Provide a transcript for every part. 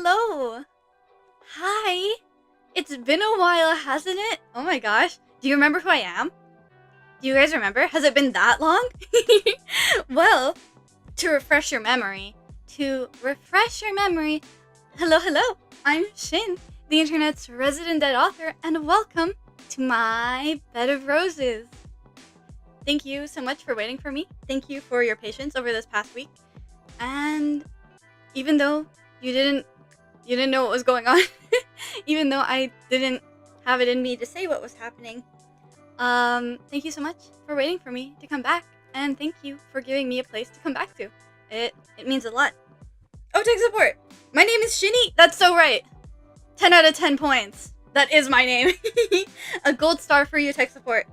hello! Hi! It's been a while, hasn't it? Oh my gosh. Do you remember who I am? Do you guys remember? Has it been that long? Well, to refresh your memory, hello, hello! I'm Shin, the internet's resident dead author, and welcome to my bed of roses. Thank you so much for waiting for me. Thank you for your patience over this past week. And even though you didn't know what was going on, even though I didn't have it in me to say what was happening, thank you so much for waiting for me to come back, and thank you for giving me a place to come back to. It means a lot. Oh, tech support! My name is Shinny! That's so right! 10 out of 10 points. That is my name. A gold star for you, tech support.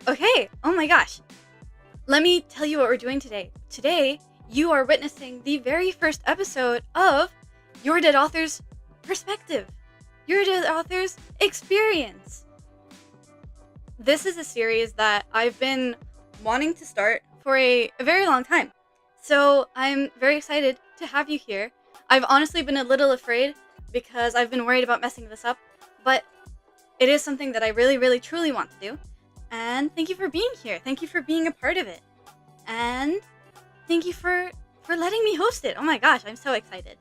Okay, oh my gosh. Let me tell you what we're doing today. Today, you are witnessing the very first episode of Your Dead Author's Perspective. Your Dead Author's Experience. This is a series that I've been wanting to start for a very long time. So I'm very excited to have you here. I've honestly been a little afraid because I've been worried about messing this up, but it is something that I really, really, truly want to do. And thank you for being here. Thank you for being a part of it. And thank you for letting me host it. Oh my gosh, I'm so excited.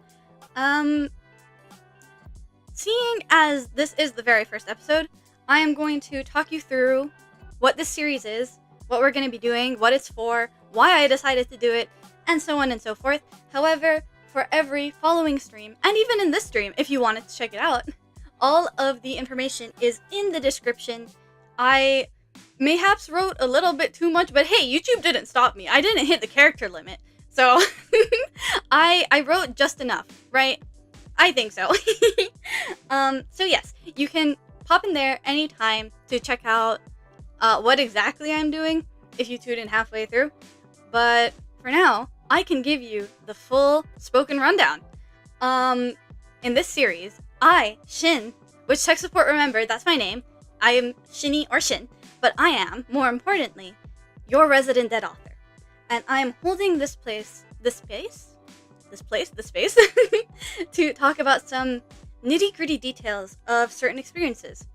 Seeing as this is the very first episode, I am going to talk you through what this series is, what we're going to be doing, what it's for, why I decided to do it, and so on and so forth. However, for every following stream, and even in this stream, if you wanted to check it out, all of the information is in the description. I mayhaps wrote a little bit too much, but hey, YouTube didn't stop me. I didn't hit the character limit. So I wrote just enough, right? I think so. So yes, you can pop in there anytime to check out what exactly I'm doing if you tune in halfway through. But for now, I can give you the full spoken rundown. In this series, I, Shin, which tech support remember, that's my name. I am Shinny or Shin, but I am, more importantly, your resident dead author. And I am holding this space, to talk about some nitty-gritty details of certain experiences.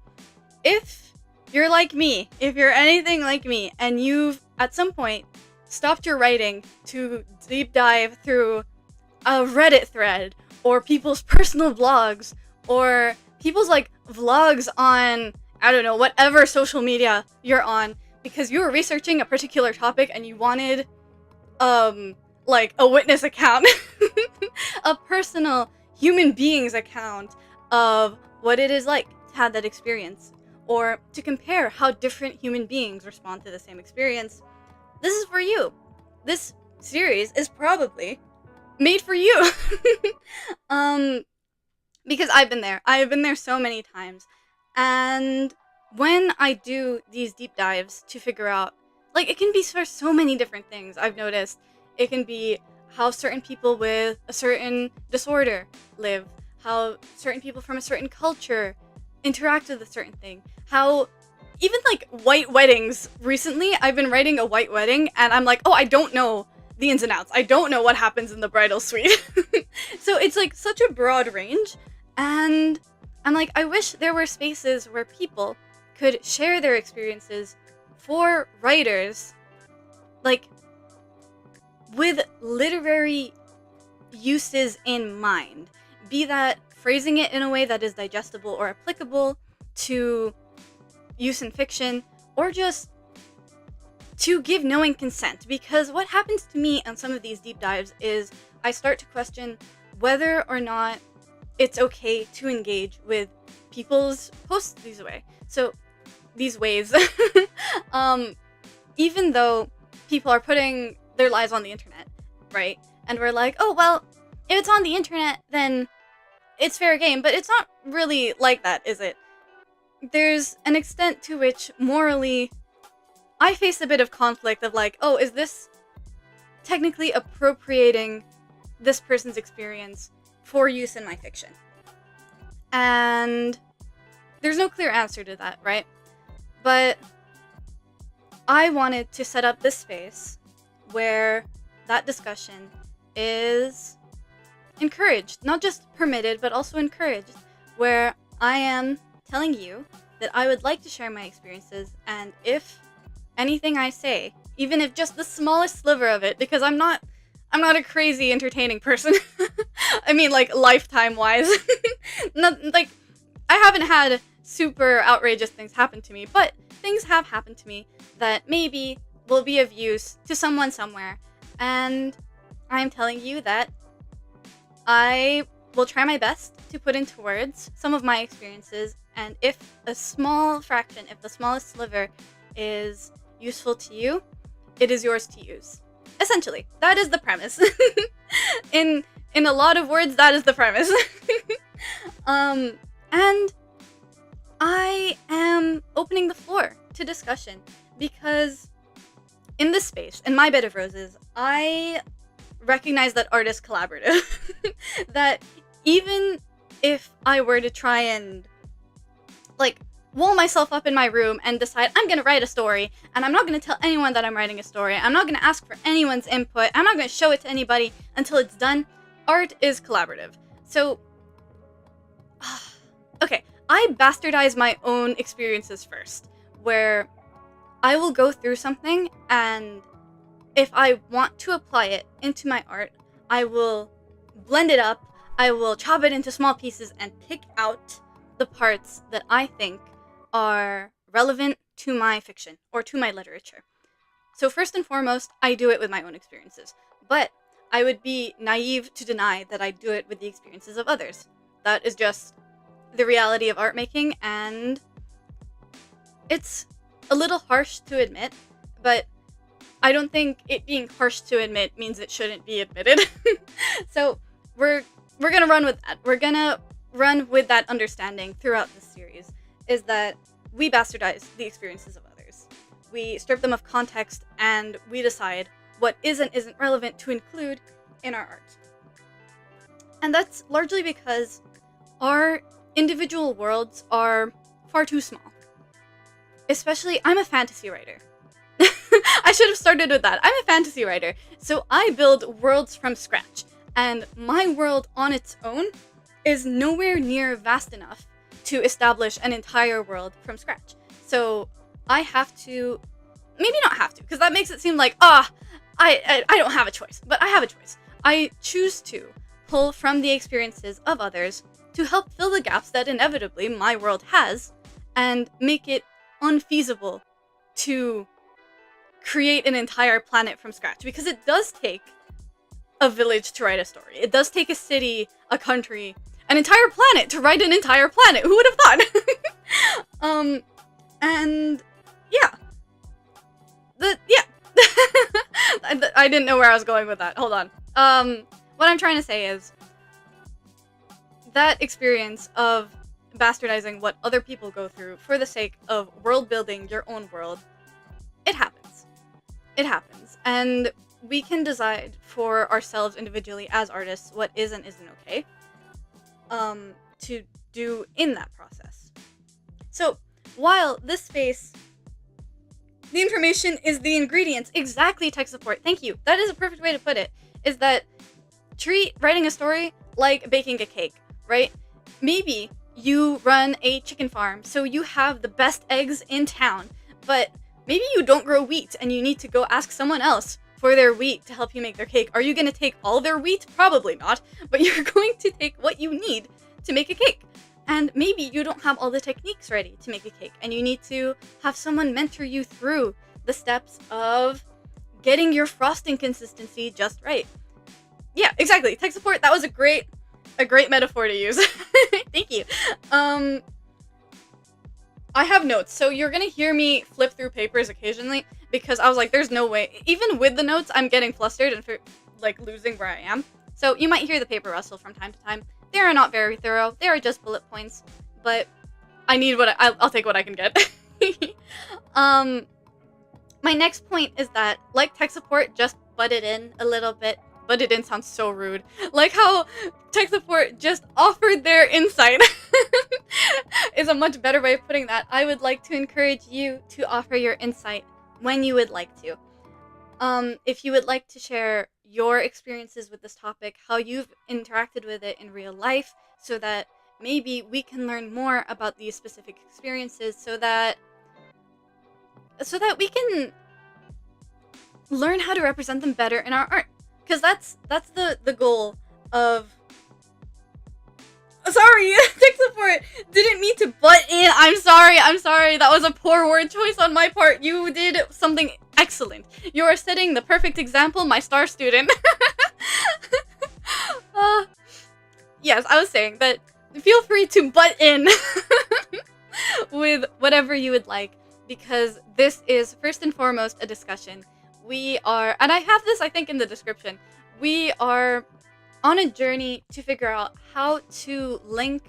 If you're like me, if you're anything like me, and you've, at some point, stopped your writing to deep dive through a Reddit thread, or people's personal blogs, or people's, vlogs on, I don't know, whatever social media you're on, because you were researching a particular topic and you wanted, a witness account, a personal human being's account of what it is like to have that experience, or to compare how different human beings respond to the same experience. This is for you. This series is probably made for you. Because I've been there. I've been there so many times. And when I do these deep dives to figure out, it can be for so many different things, I've noticed. It can be how certain people with a certain disorder live, how certain people from a certain culture interact with a certain thing, how even white weddings. Recently, I've been writing a white wedding, and I'm like, oh, I don't know the ins and outs. I don't know what happens in the bridal suite. So it's such a broad range, and I'm like, I wish there were spaces where people could share their experiences for writers, with literary uses in mind. Be that phrasing it in a way that is digestible or applicable to use in fiction, or just to give knowing consent. Because what happens to me on some of these deep dives is I start to question whether or not it's okay to engage with people's posts these ways. Even though people are putting their lives on the internet, right? And we're like, oh, well, if it's on the internet, then it's fair game. But it's not really like that, is it? There's an extent to which, morally, I face a bit of conflict of oh, is this technically appropriating this person's experience for use in my fiction? And there's no clear answer to that, right? But I wanted to set up this space where that discussion is encouraged, not just permitted, but also encouraged, where I am telling you that I would like to share my experiences, and if anything I say, even if just the smallest sliver of it, because I'm not a crazy entertaining person. I mean, like, lifetime wise. Not, like, I haven't had super outrageous things happen to me, but things have happened to me that maybe will be of use to someone somewhere. And I'm telling you that I will try my best to put into words some of my experiences, and if a small fraction, if the smallest sliver is useful to you, it is yours to use. Essentially, that is the premise. In a lot of words, that is the premise. And I am opening the floor to discussion because in this space, in my bed of roses, I recognize that art is collaborative. That even if I were to try and, like, wall myself up in my room and decide I'm gonna write a story, and I'm not gonna tell anyone that I'm writing a story, I'm not gonna ask for anyone's input, I'm not gonna show it to anybody until it's done, art is collaborative. So, okay, I bastardize my own experiences first, where I will go through something, and if I want to apply it into my art, I will blend it up, I will chop it into small pieces and pick out the parts that I think are relevant to my fiction or to my literature. So first and foremost, I do it with my own experiences, but I would be naive to deny that I do it with the experiences of others. That is just the reality of art making, and it's a little harsh to admit, but I don't think it being harsh to admit means it shouldn't be admitted. So we're gonna run with that. We're gonna run with that understanding throughout this series, is that we bastardize the experiences of others. We strip them of context, and we decide what is and isn't relevant to include in our art. And that's largely because our individual worlds are far too small. Especially, I'm a fantasy writer. I should have started with that. I'm a fantasy writer, so I build worlds from scratch, and my world on its own is nowhere near vast enough to establish an entire world from scratch. So I have to, maybe not have to, because that makes it seem like, I don't have a choice, but I have a choice. I choose to pull from the experiences of others to help fill the gaps that inevitably my world has, and make it unfeasible to create an entire planet from scratch, because it does take a village to write a story. It does take a city, a country, an entire planet to write an entire planet. Who would have thought? And yeah. I didn't know where I was going with that. Hold on. What I'm trying to say is that experience of bastardizing what other people go through for the sake of world building your own world, it happens. It happens. And we can decide for ourselves individually as artists what is and isn't okay to do in that process. So while this space, the information is the ingredients, exactly, tech support, thank you. That is a perfect way to put it, is that treat writing a story like baking a cake, right? Maybe you run a chicken farm, so you have the best eggs in town, but maybe you don't grow wheat and you need to go ask someone else for their wheat to help you make their cake. Are you going to take all their wheat? Probably not, but you're going to take what you need to make a cake. And maybe you don't have all the techniques ready to make a cake, and you need to have someone mentor you through the steps of getting your frosting consistency just right. Yeah, exactly. Tech support, that was a great metaphor to use. Thank you. I have notes, so you're gonna hear me flip through papers occasionally, because I was like, there's no way. Even with the notes, I'm getting flustered and losing where I am. So you might hear the paper rustle from time to time. They are not very thorough. They are just bullet points, but I need I'll take what I can get. My next point is that, like tech support, just butt it in a little bit. Butt it in sounds so rude. Like how tech support just offered their insight is a much better way of putting that. I would like to encourage you to offer your insight when you would like to. If you would like to share your experiences with this topic, how you've interacted with it in real life, so that maybe we can learn more about these specific experiences, so that we can learn how to represent them better in our art. Because that's the goal of... Sorry, tech support! Didn't mean to butt in. I'm sorry. That was a poor word choice on my part. You did something excellent. You are setting the perfect example, my star student. Yes, I was saying that feel free to butt in with whatever you would like, because this is first and foremost a discussion. We are, and I have this I think in the description, we are on a journey to figure out how to link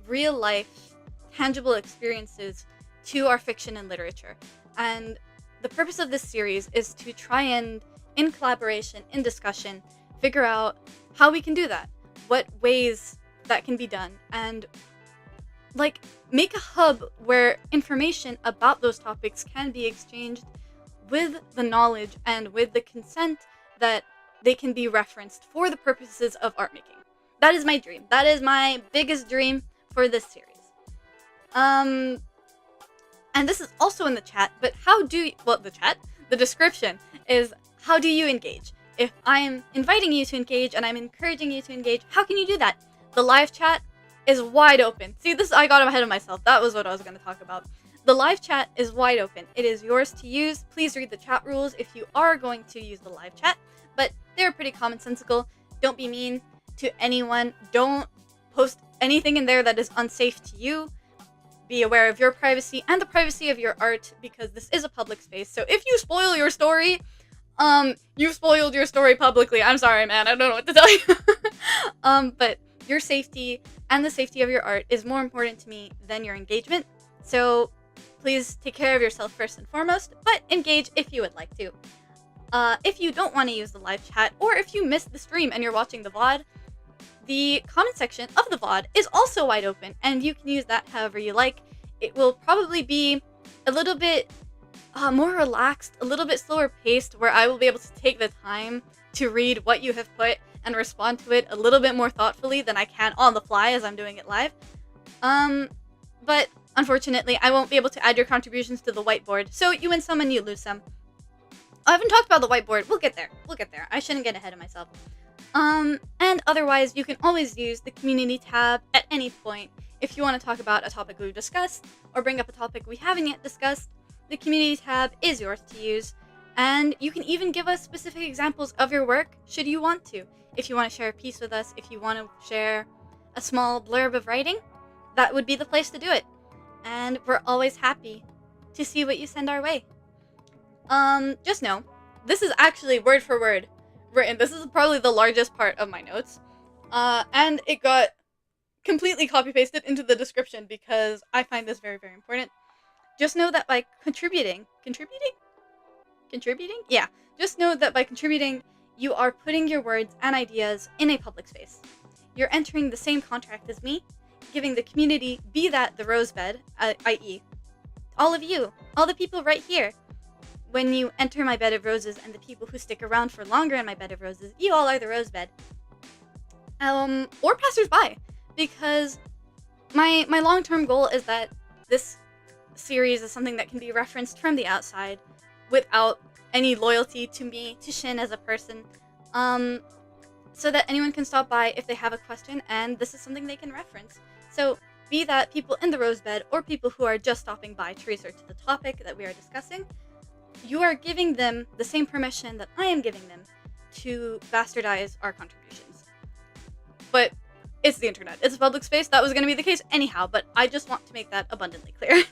real life, tangible experiences to our fiction and literature. And the purpose of this series is to try and, in collaboration, in discussion, figure out how we can do that, what ways that can be done, and like make a hub where information about those topics can be exchanged with the knowledge and with the consent that they can be referenced for the purposes of art making. That is my dream. That is my biggest dream for this series. And this is also in the chat, but how do you, well, the description is, how do you engage? If I'm inviting you to engage and I'm encouraging you to engage, how can you do that? The live chat is wide open. See, this, I got ahead of myself. That was what I was going to talk about. The live chat is wide open. It is yours to use. Please read the chat rules if you are going to use the live chat, but they're pretty commonsensical. Don't be mean to anyone. Don't post anything in there that is unsafe to you. Be aware of your privacy and the privacy of your art, because this is a public space. So if you spoil your story, you've spoiled your story publicly. I'm sorry, man. I don't know what to tell you. But your safety and the safety of your art is more important to me than your engagement. So please take care of yourself first and foremost, but engage if you would like to. If you don't want to use the live chat, or if you missed the stream and you're watching the VOD, the comment section of the VOD is also wide open, and you can use that however you like. It will probably be a little bit more relaxed, a little bit slower paced, where I will be able to take the time to read what you have put and respond to it a little bit more thoughtfully than I can on the fly as I'm doing it live. But unfortunately, I won't be able to add your contributions to the whiteboard, so you win some and you lose some. I haven't talked about the whiteboard. We'll get there. I shouldn't get ahead of myself. And otherwise, you can always use the community tab at any point. If you want to talk about a topic we've discussed, or bring up a topic we haven't yet discussed, the community tab is yours to use. And you can even give us specific examples of your work, should you want to. If you want to share a piece with us, if you want to share a small blurb of writing, that would be the place to do it. And we're always happy to see what you send our way. Just know, this is actually word for word written. This is probably the largest part of my notes. And it got completely copy-pasted into the description because I find this very, very important. Just know that by contributing? Yeah. Just know that by contributing, you are putting your words and ideas in a public space. You're entering the same contract as me, giving the community, be that the rosebed, i.e. all of you, all the people right here. When you enter my bed of roses, and the people who stick around for longer in my bed of roses, you all are the rosebed. Or passersby, because my long-term goal is that this series is something that can be referenced from the outside without any loyalty to me, to Shin as a person, so that anyone can stop by if they have a question, and this is something they can reference. So be that people in the rosebed or people who are just stopping by to research the topic that we are discussing, you are giving them the same permission that I am giving them to bastardize our contributions. But it's the internet. It's a public space. That was going to be the case anyhow, but I just want to make that abundantly clear.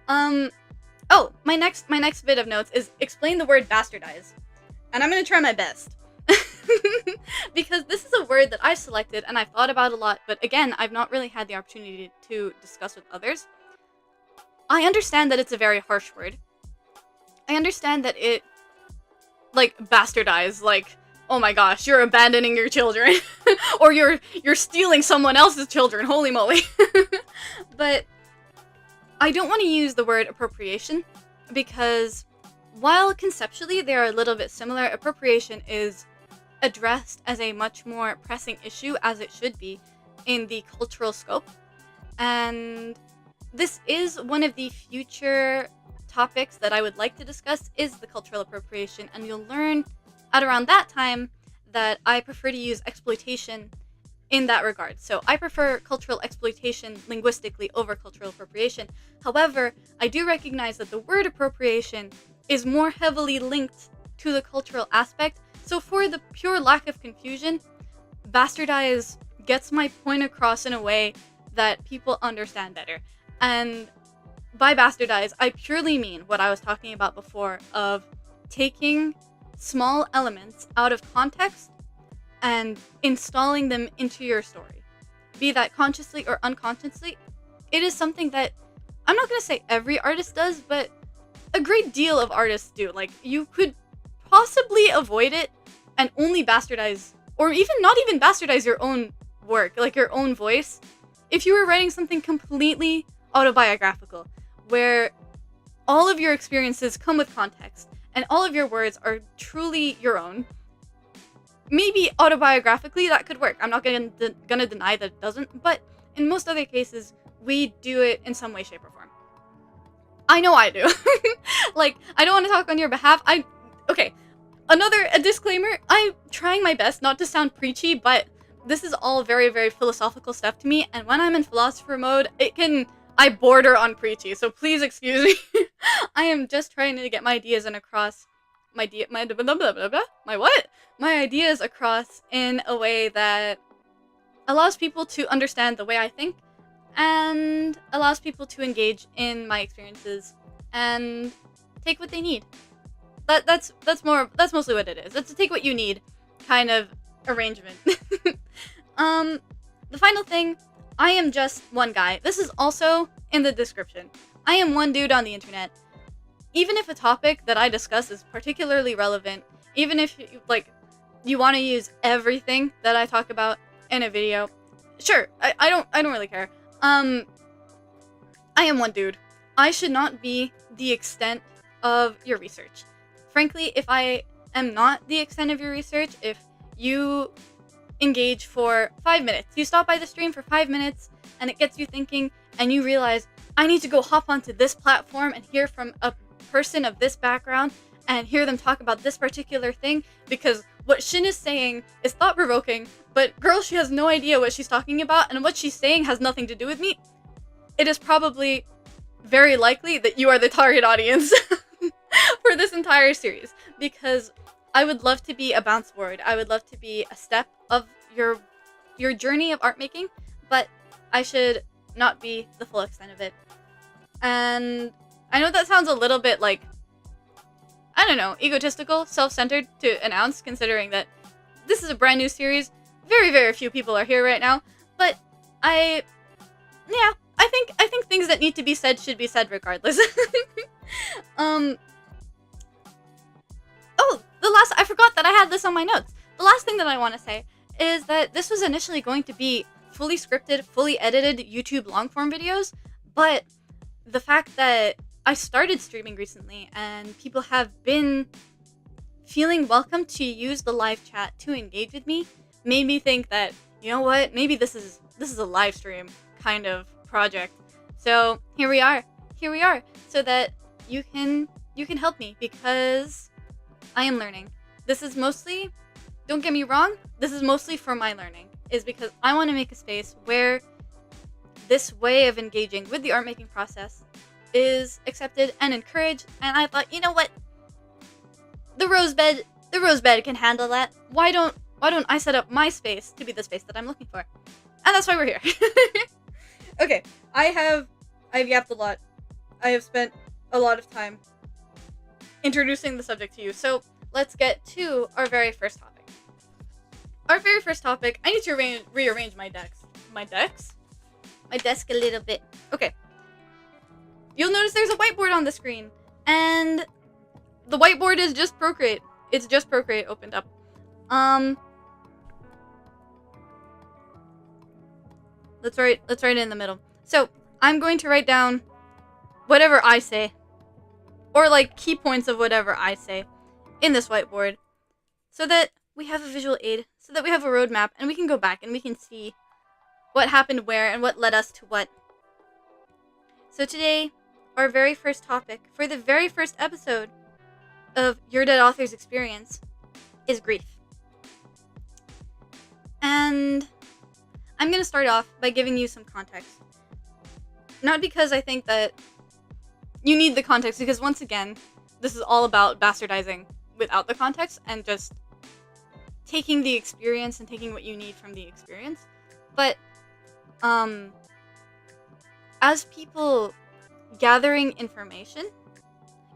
Oh, my next bit of notes is explain the word bastardize. And I'm going to try my best. Because this is a word that I've selected and I've thought about a lot, but again, I've not really had the opportunity to discuss with others. I understand that it's a very harsh word. I understand that it, like, bastardize, like, oh my gosh, you're abandoning your children. Or you're stealing someone else's children, holy moly. But I don't want to use the word appropriation, because while conceptually they are a little bit similar, appropriation is addressed as a much more pressing issue, as it should be, in the cultural scope. And this is one of the future topics that I would like to discuss, is the cultural appropriation, and you'll learn at around that time that I prefer to use exploitation in that regard. So I prefer cultural exploitation linguistically over cultural appropriation. However, I do recognize that the word appropriation is more heavily linked to the cultural aspect. So for the pure lack of confusion, bastardize gets my point across in a way that people understand better. And by bastardize, I purely mean what I was talking about before of taking small elements out of context and installing them into your story. Be that consciously or unconsciously, it is something that I'm not going to say every artist does, but a great deal of artists do. Like, you could possibly avoid it and only bastardize, or even not even bastardize your own work, like your own voice, if you were writing something completely autobiographical, where all of your experiences come with context and all of your words are truly your own. Maybe autobiographically that could work. I'm not gonna deny that it doesn't, but in most other cases, we do it in some way, shape, or form. I know I do. Like, I don't want to talk on your behalf. Okay, a disclaimer, I'm trying my best not to sound preachy, but this is all very, very philosophical stuff to me, and when I'm in philosopher mode, I border on preachy, so please excuse me. I am just trying to get my ideas across, my ideas across in a way that allows people to understand the way I think, and allows people to engage in my experiences and take what they need. That's mostly what it is. It's a take what you need kind of arrangement. The final thing, I am just one guy. This is also in the description. I am one dude on the internet. Even if a topic that I discuss is particularly relevant, even if you want to use everything that I talk about in a video, sure, I don't really care. I am one dude. I should not be the extent of your research. Frankly, if I am not the extent of your research, if you engage for 5 minutes, you stop by the stream for 5 minutes, and it gets you thinking, and you realize, I need to go hop onto this platform and hear from a person of this background, and hear them talk about this particular thing, because what Shin is saying is thought-provoking, but girl, she has no idea what she's talking about, and what she's saying has nothing to do with me. It is probably very likely that you are the target audience for this entire series, because I would love to be a bounce board. I would love to be a step of your journey of art making, but I should not be the full extent of it. And I know that sounds a little bit like, I don't know, egotistical, self-centered to announce, considering that this is a brand new series. Very, very few people are here right now, but I think things that need to be said should be said regardless. I forgot that I had this on my notes. The last thing that I want to say is that this was initially going to be fully scripted, fully edited YouTube long-form videos, but the fact that I started streaming recently and people have been feeling welcome to use the live chat to engage with me made me think that, you know what, maybe this is a live stream kind of project. So here we are, so that you can help me, because I am learning. This is mostly, don't get me wrong, this is mostly for my learning, is because I want to make a space where this way of engaging with the art making process is accepted and encouraged, and I thought, you know what, the rose bed can handle that. Why don't I set up my space to be the space that I'm looking for? And that's why we're here. Okay, I've yapped a lot. I have spent a lot of time introducing the subject to you, so let's get to our very first topic. Our very first topic, I need to rearrange my desk a little bit. Okay. You'll notice there's a whiteboard on the screen, and the whiteboard is just Procreate. It's just Procreate opened up. Let's write it in the middle. So I'm going to write down whatever I say, or like key points of whatever I say in this whiteboard so that we have a visual aid, so that we have a roadmap and we can go back and we can see what happened where and what led us to what. So today, our very first topic for the very first episode of Your Dead Author's Experience is grief. And I'm going to start off by giving you some context. Not because I think that you need the context, because once again, this is all about bastardizing without the context and just taking the experience and taking what you need from the experience. But as people gathering information,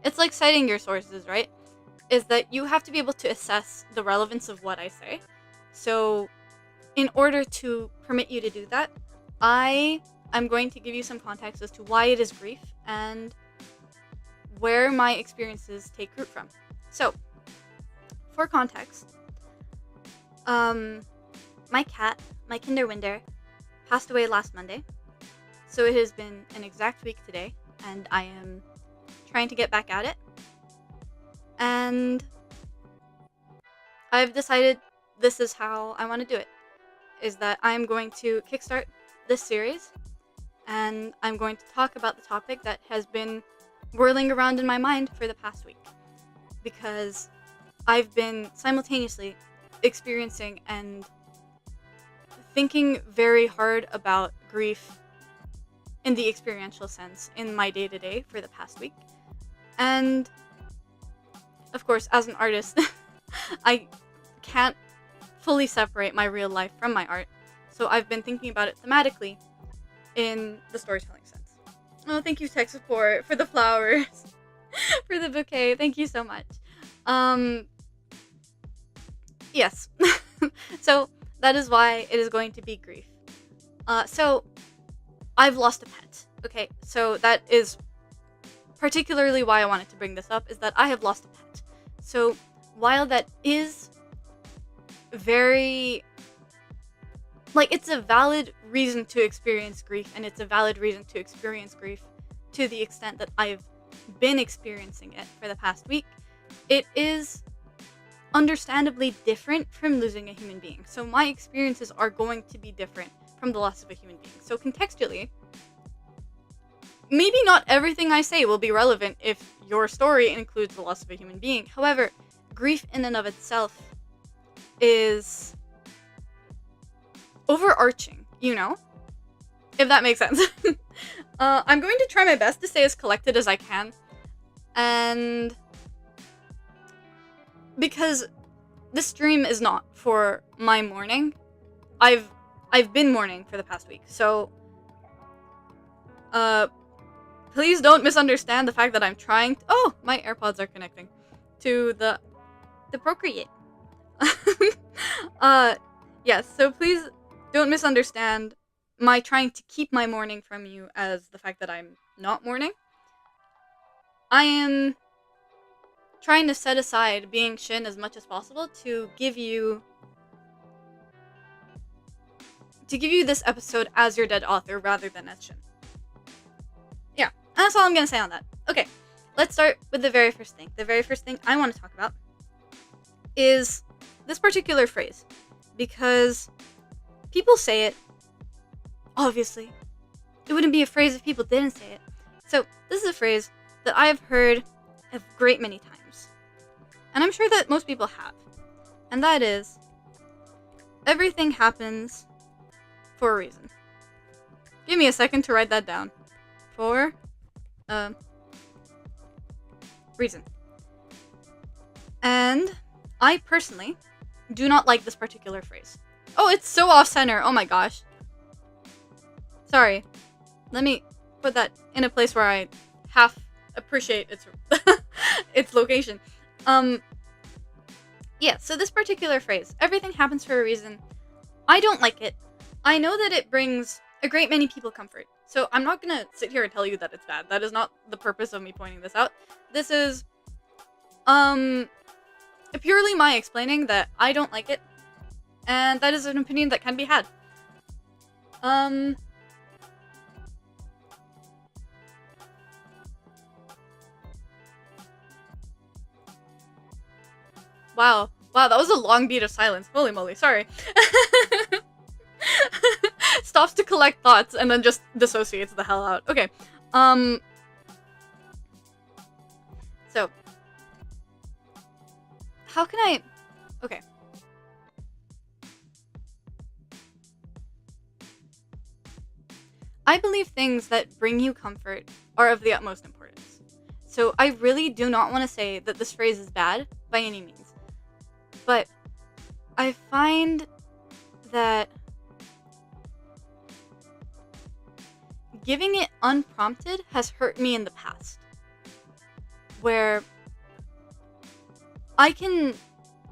it's like citing your sources, right? Is that you have to be able to assess the relevance of what I say. So in order to permit you to do that, I'm going to give you some context as to why it is grief and where my experiences take root from. So, for context, my cat, my Kinderwinder, passed away last Monday. So it has been an exact week today, and I am trying to get back at it. And I've decided this is how I want to do it, is that I'm going to kickstart this series, and I'm going to talk about the topic that has been whirling around in my mind for the past week, because I've been simultaneously experiencing and thinking very hard about grief in the experiential sense in my day-to-day for the past week. And of course, as an artist, I can't fully separate my real life from my art, so I've been thinking about it thematically in the storytelling sense. Oh, thank you, tech support, for the flowers, for the bouquet. Thank you so much. Yes. So that is why it is going to be grief. So I've lost a pet. Okay, so that is particularly why I wanted to bring this up, is that I have lost a pet. So while that is very, like, it's a valid reason to experience grief, and it's a valid reason to experience grief to the extent that I've been experiencing it for the past week, it is understandably different from losing a human being. So my experiences are going to be different from the loss of a human being. So contextually, maybe not everything I say will be relevant if your story includes the loss of a human being. However, grief in and of itself is overarching, you know? If that makes sense. I'm going to try my best to stay as collected as I can. And because this stream is not for my mourning, I've been mourning for the past week. So please don't misunderstand the fact that I'm trying to, oh, my AirPods are connecting to the Procreate. Yes, so please don't misunderstand my trying to keep my mourning from you as the fact that I'm not mourning. I am trying to set aside being Shin as much as possible to give you this episode as your dead author rather than as Shin. Yeah, that's all I'm gonna say on that. Okay, let's start with the very first thing. The very first thing I want to talk about is this particular phrase, because people say it. Obviously, it wouldn't be a phrase if people didn't say it. So this is a phrase that I have heard a great many times, and I'm sure that most people have, and that is, everything happens for a reason. Give me a second to write that down. For a reason. And I personally do not like this particular phrase. Oh, it's so off-center. Oh my gosh. Sorry. Let me put that in a place where I half appreciate its its location. Yeah, so this particular phrase, everything happens for a reason, I don't like it. I know that it brings a great many people comfort. So I'm not gonna sit here and tell you that it's bad. That is not the purpose of me pointing this out. This is purely my explaining that I don't like it, and that is an opinion that can be had. Wow. Wow, that was a long beat of silence. Holy moly, sorry. Stops to collect thoughts and then just dissociates the hell out. Okay. So. How can I... Okay. I believe things that bring you comfort are of the utmost importance. So I really do not want to say that this phrase is bad by any means. But I find that giving it unprompted has hurt me in the past. Where I can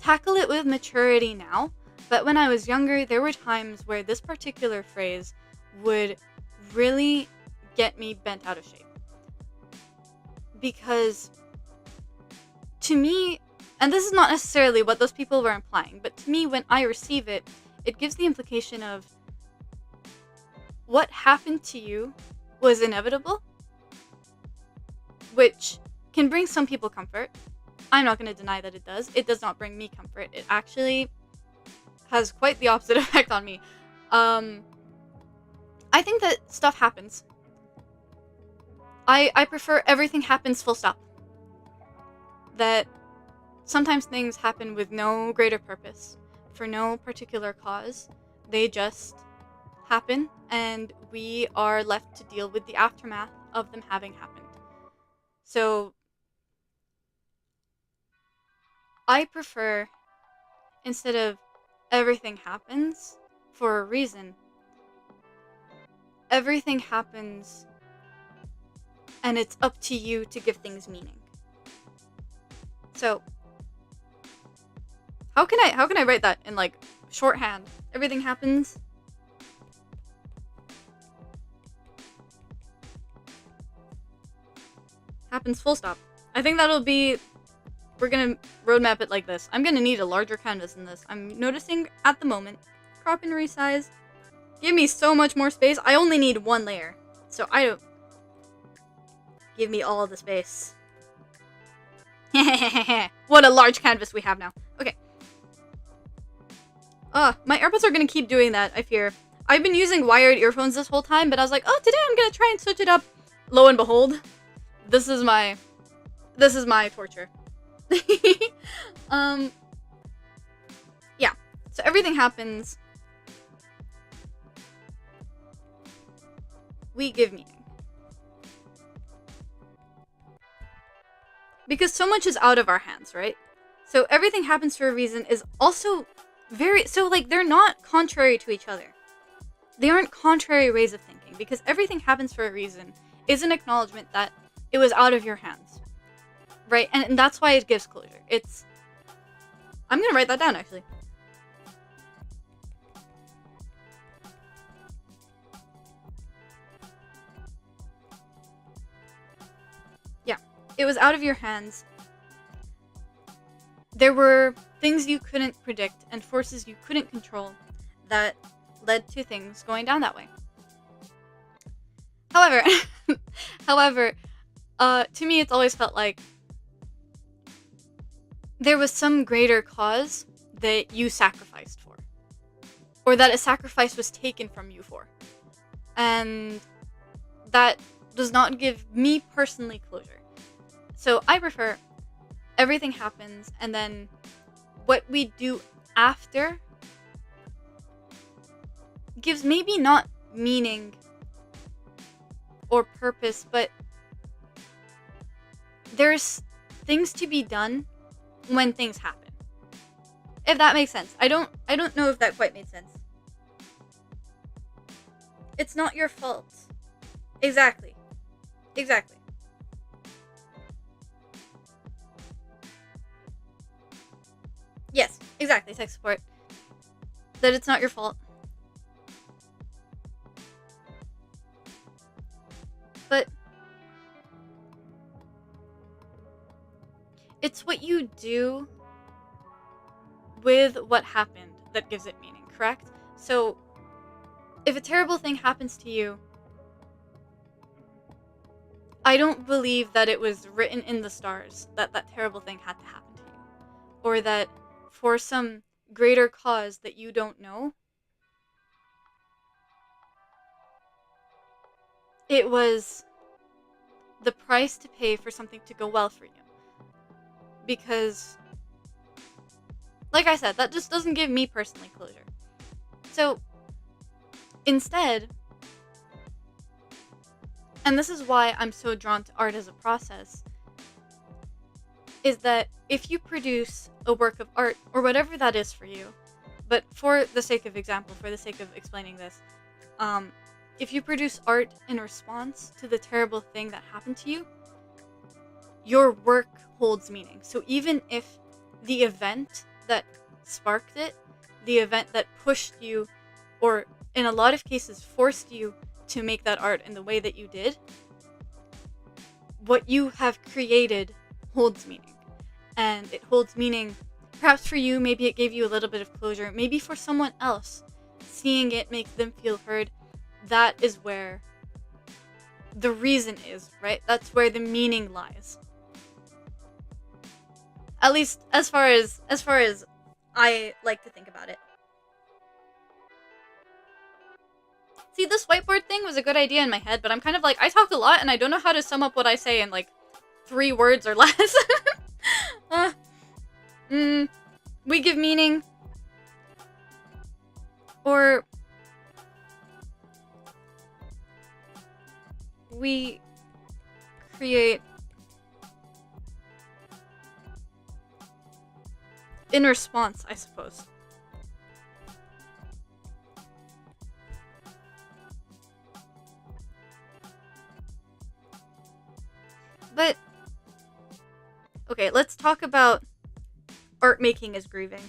tackle it with maturity now, but when I was younger, there were times where this particular phrase would really get me bent out of shape. Because to me, and this is not necessarily what those people were implying, but to me, when I receive it, it gives the implication of what happened to you was inevitable, which can bring some people comfort. I'm not going to deny that it does. It does not bring me comfort. It actually has quite the opposite effect on me. I think that stuff happens. I prefer everything happens full stop. That sometimes things happen with no greater purpose, for no particular cause. They just happen, and we are left to deal with the aftermath of them having happened. So, I prefer, instead of everything happens for a reason, everything happens and it's up to you to give things meaning. So, how can I write that in like shorthand? Everything happens. Happens full stop. I think that'll be, we're gonna roadmap it like this. I'm gonna need a larger canvas than this. I'm noticing at the moment, crop and resize. Give me so much more space. I only need one layer. So I don't, give me all the space. What a large canvas we have now. Okay. My AirPods are gonna keep doing that, I fear. I've been using wired earphones this whole time, but I was like, oh, today I'm gonna try and switch it up. Lo and behold, this is my torture. Yeah. So everything happens. We give meaning. Because so much is out of our hands, right? So everything happens for a reason is also they're not contrary to each other. They aren't contrary ways of thinking, because everything happens for a reason is an acknowledgement that it was out of your hands. Right? And that's why it gives closure. I'm gonna write that down, actually. Yeah. It was out of your hands. There were things you couldn't predict and forces you couldn't control that led to things going down that way. However, to me, it's always felt like there was some greater cause that you sacrificed for, or that a sacrifice was taken from you for, and that does not give me personally closure. So I prefer everything happens, and then what we do after gives maybe not meaning or purpose, but there's things to be done when things happen. If that makes sense. I don't know if that quite made sense. It's not your fault. Exactly. Yes, exactly, tech support. That it's not your fault. But it's what you do with what happened that gives it meaning, correct? So if a terrible thing happens to you, I don't believe that it was written in the stars that that terrible thing had to happen to you. or that for some greater cause that you don't know, it was the price to pay for something to go well for you. Because, like I said, that just doesn't give me personally closure. So, instead, and this is why I'm so drawn to art as a process, is that if you produce a work of art, or whatever that is for you, but for the sake of example, for the sake of explaining this, if you produce art in response to the terrible thing that happened to you, your work holds meaning. So even if the event that sparked it, the event that pushed you, or in a lot of cases forced you to make that art in the way that you did, what you have created holds meaning. And it holds meaning, perhaps for you, maybe it gave you a little bit of closure. Maybe for someone else, seeing it makes them feel heard. That is where the reason is, right? That's where the meaning lies. At least as far as I like to think about it. See, this whiteboard thing was a good idea in my head, but I'm kind of like, I talk a lot and I don't know how to sum up what I say in like 3 words or less. We give meaning, or we create in response, I suppose. But okay, let's talk about art making as grieving.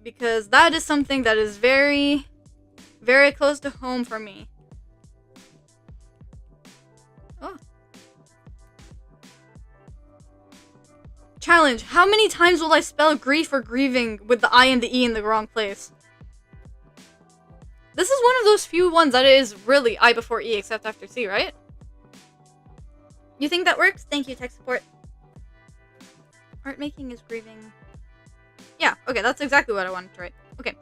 Because that is something that is very, very close to home for me. Oh. Challenge. How many times will I spell grief or grieving with the I and the E in the wrong place? This is one of those few ones that is really I before E except after C, right? You think that works? Thank you, tech support. Art making is grieving. Yeah, okay, that's exactly what I wanted to write. Okay.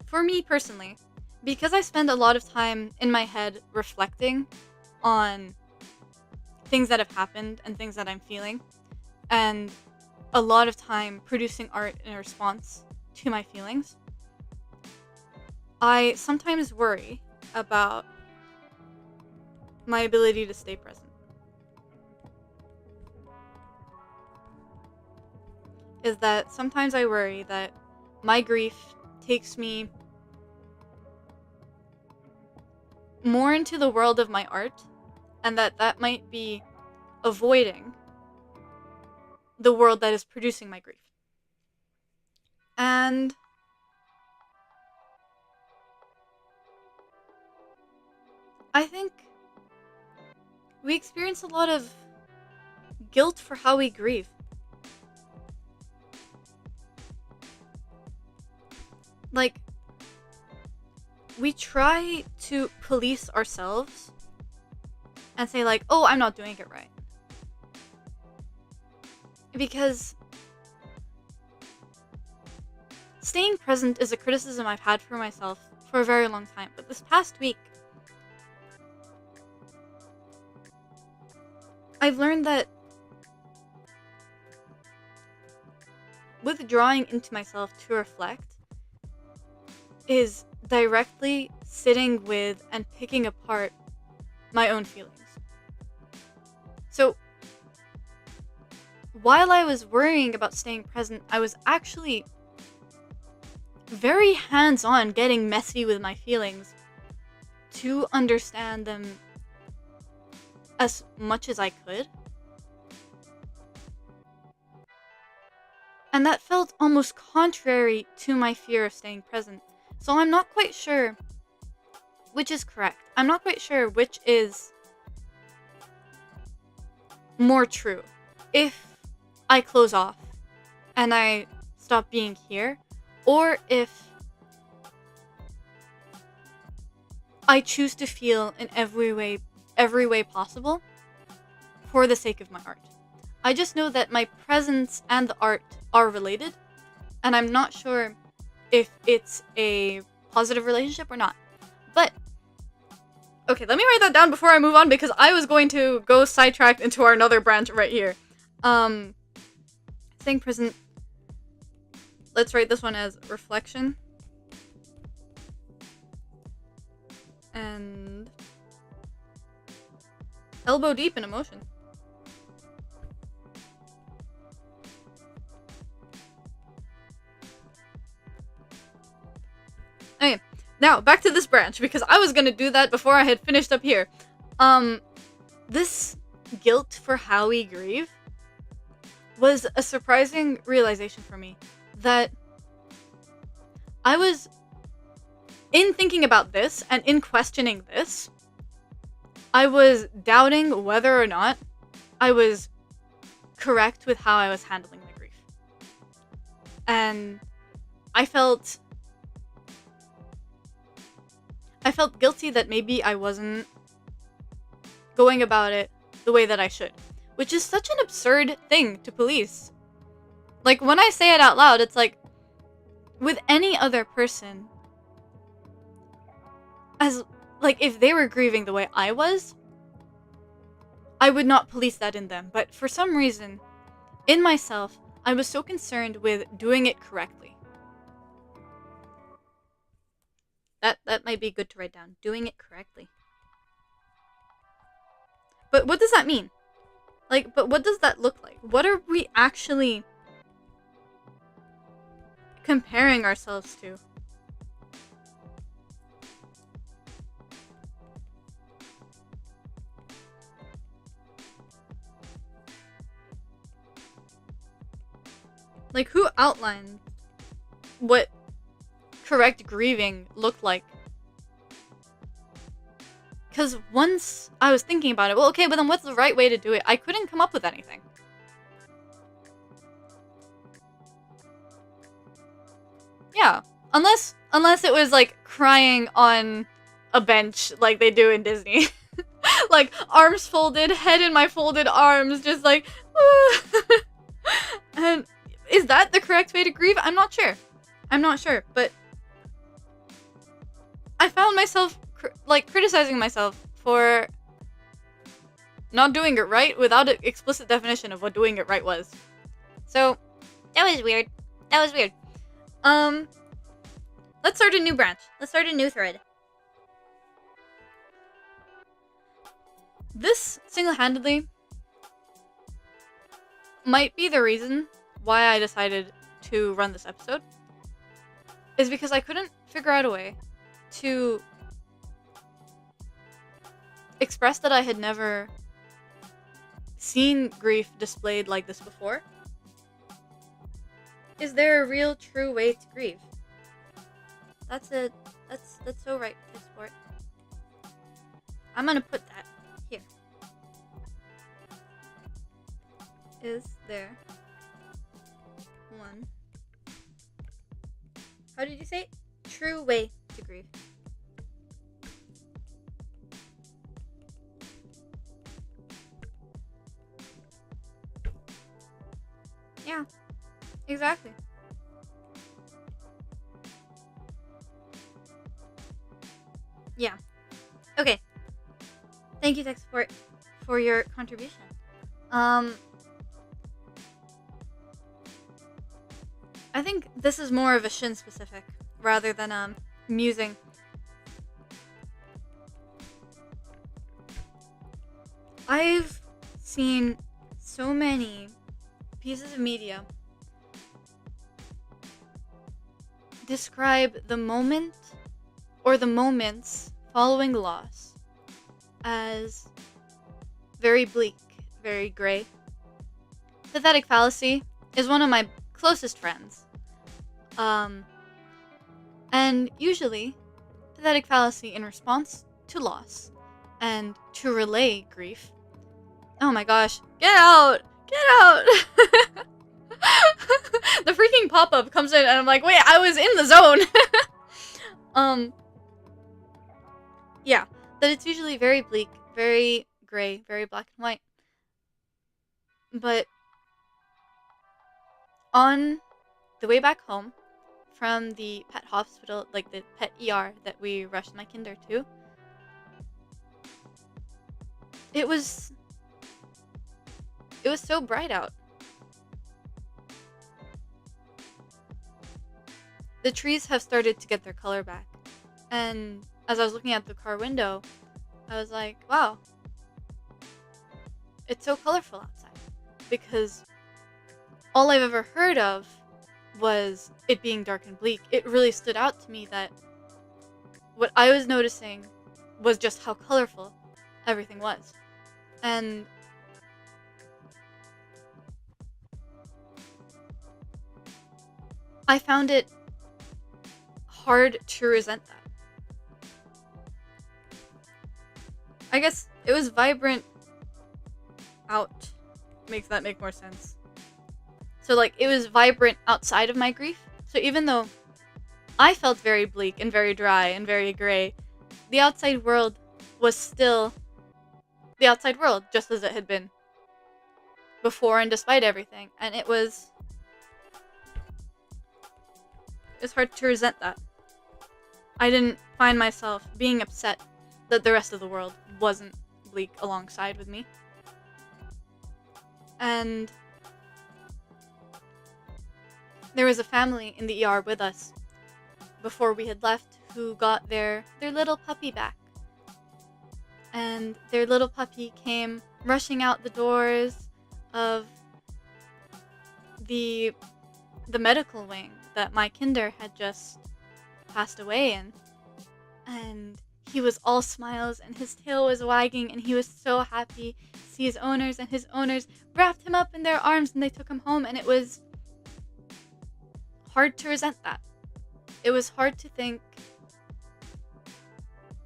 For me personally, because I spend a lot of time in my head reflecting on things that have happened and things that I'm feeling, and a lot of time producing art in response to my feelings, I sometimes worry about my ability to stay present. Is that sometimes I worry that my grief takes me more into the world of my art, and that might be avoiding the world that is producing my grief. And I think we experience a lot of guilt for how we grieve. Like, we try to police ourselves and say like, oh, I'm not doing it right. Because staying present is a criticism I've had for myself for a very long time. But this past week, I've learned that withdrawing into myself to reflect is directly sitting with and picking apart my own feelings. So, while I was worrying about staying present, I was actually very hands-on getting messy with my feelings to understand them as much as I could. And that felt almost contrary to my fear of staying present. So I'm not quite sure which is correct. I'm not quite sure which is more true. If I close off and I stop being here, or if I choose to feel in every way possible for the sake of my art. I just know that my presence and the art are related, and I'm not sure if it's a positive relationship or not. But, okay, let me write that down before I move on, because I was going to go sidetracked into our another branch right here. Staying present. Let's write this one as reflection. And elbow deep in emotion. Okay, now back to this branch, because I was gonna do that before I had finished up here. This guilt for how we grieve was a surprising realization for me, that I was, in thinking about this and in questioning this, I was doubting whether or not I was correct with how I was handling my grief. And I felt guilty that maybe I wasn't going about it the way that I should, which is such an absurd thing to police. Like, when I say it out loud, it's like, with any other person, as, like, if they were grieving the way I was, I would not police that in them. But for some reason, in myself, I was so concerned with doing it correctly. That might be good to write down. Doing it correctly. But what does that mean? Like, but what does that look like? What are we actually comparing ourselves to? Like, who outlined what correct grieving looked like? Because once I was thinking about it, well, okay, but then what's the right way to do it? I couldn't come up with anything. Yeah, unless it was like crying on a bench like they do in Disney. Like, arms folded, head in my folded arms, just like, and is that the correct way to grieve? I'm not sure, but I found myself criticizing myself for not doing it right without an explicit definition of what doing it right was. So that was weird. Let's start a new branch. Let's start a new thread. This single-handedly might be the reason why I decided to run this episode, is because I couldn't figure out a way to express that I had never seen grief displayed like this before. Is there a real, true way to grieve? That's so right, Sport. I'm gonna put that here. Is there one, how did you say it? True way to grieve? Yeah, exactly. Yeah. Okay. Thank you, Tech Support, for your contribution. I think this is more of a Shin specific rather than musing. I've seen so many pieces of media describe the moment or the moments following loss as very bleak, very gray. Pathetic fallacy is one of my closest friends. And usually, pathetic fallacy in response to loss and to relay grief. Oh my gosh, get out! Get out! The freaking pop-up comes in and I'm like, wait, I was in the zone! Yeah, that it's usually very bleak, very gray, very black and white. But on the way back home from the pet hospital, like the pet ER that we rushed my kinder to, it was so bright out. The trees have started to get their color back. And as I was looking out the car window, I was like, wow, it's so colorful outside. Because all I've ever heard of was it being dark and bleak. It really stood out to me that what I was noticing was just how colorful everything was. And I found it hard to resent that. I guess it was vibrant out. Makes that make more sense. So, like, it was vibrant outside of my grief. So even though I felt very bleak and very dry and very gray, the outside world was still the outside world, just as it had been before and despite everything. And it's hard to resent that. I didn't find myself being upset that the rest of the world wasn't bleak alongside with me. And there was a family in the ER with us before we had left who got their little puppy back. And their little puppy came rushing out the doors of the medical wing that my kinder had just passed away in. And he was all smiles and his tail was wagging and he was so happy to see his owners, and his owners wrapped him up in their arms and they took him home. And it was hard to resent that. It was hard to think.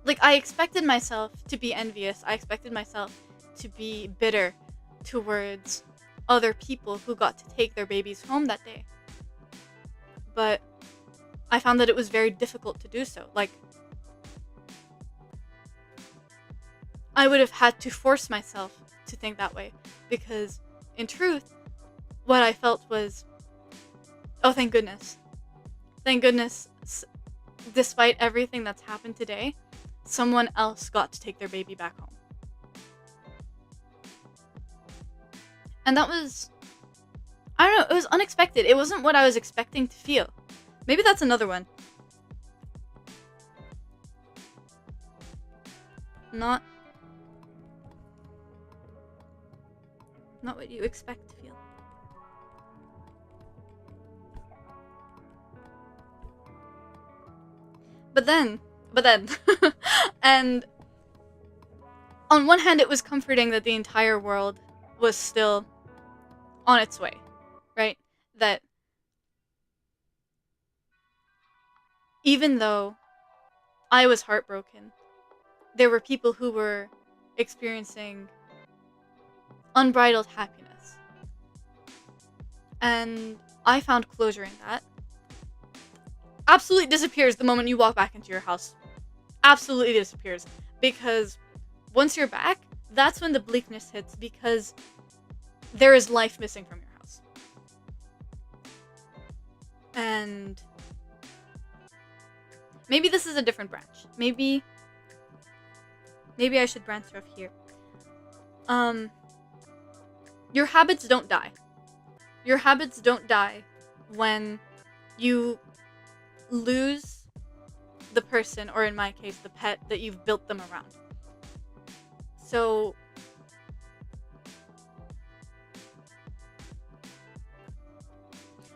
Like, I expected myself to be envious. I expected myself to be bitter towards other people who got to take their babies home that day. But I found that it was very difficult to do so. Like, I would have had to force myself to think that way. Because, in truth, what I felt was, oh, thank goodness. Thank goodness, despite everything that's happened today, someone else got to take their baby back home. And that was, I don't know, it was unexpected. It wasn't what I was expecting to feel. Maybe that's another one. Not what you expect to feel. But then, and on one hand, it was comforting that the entire world was still on its way, right? That even though I was heartbroken, there were people who were experiencing unbridled happiness. And I found closure in that. Absolutely disappears the moment you walk back into your house. Absolutely disappears. Because once you're back, that's when the bleakness hits, because there is life missing from your house. And maybe this is a different branch. Maybe I should branch off here. Your habits don't die. Your habits don't die when you lose the person, or in my case, the pet that you've built them around. So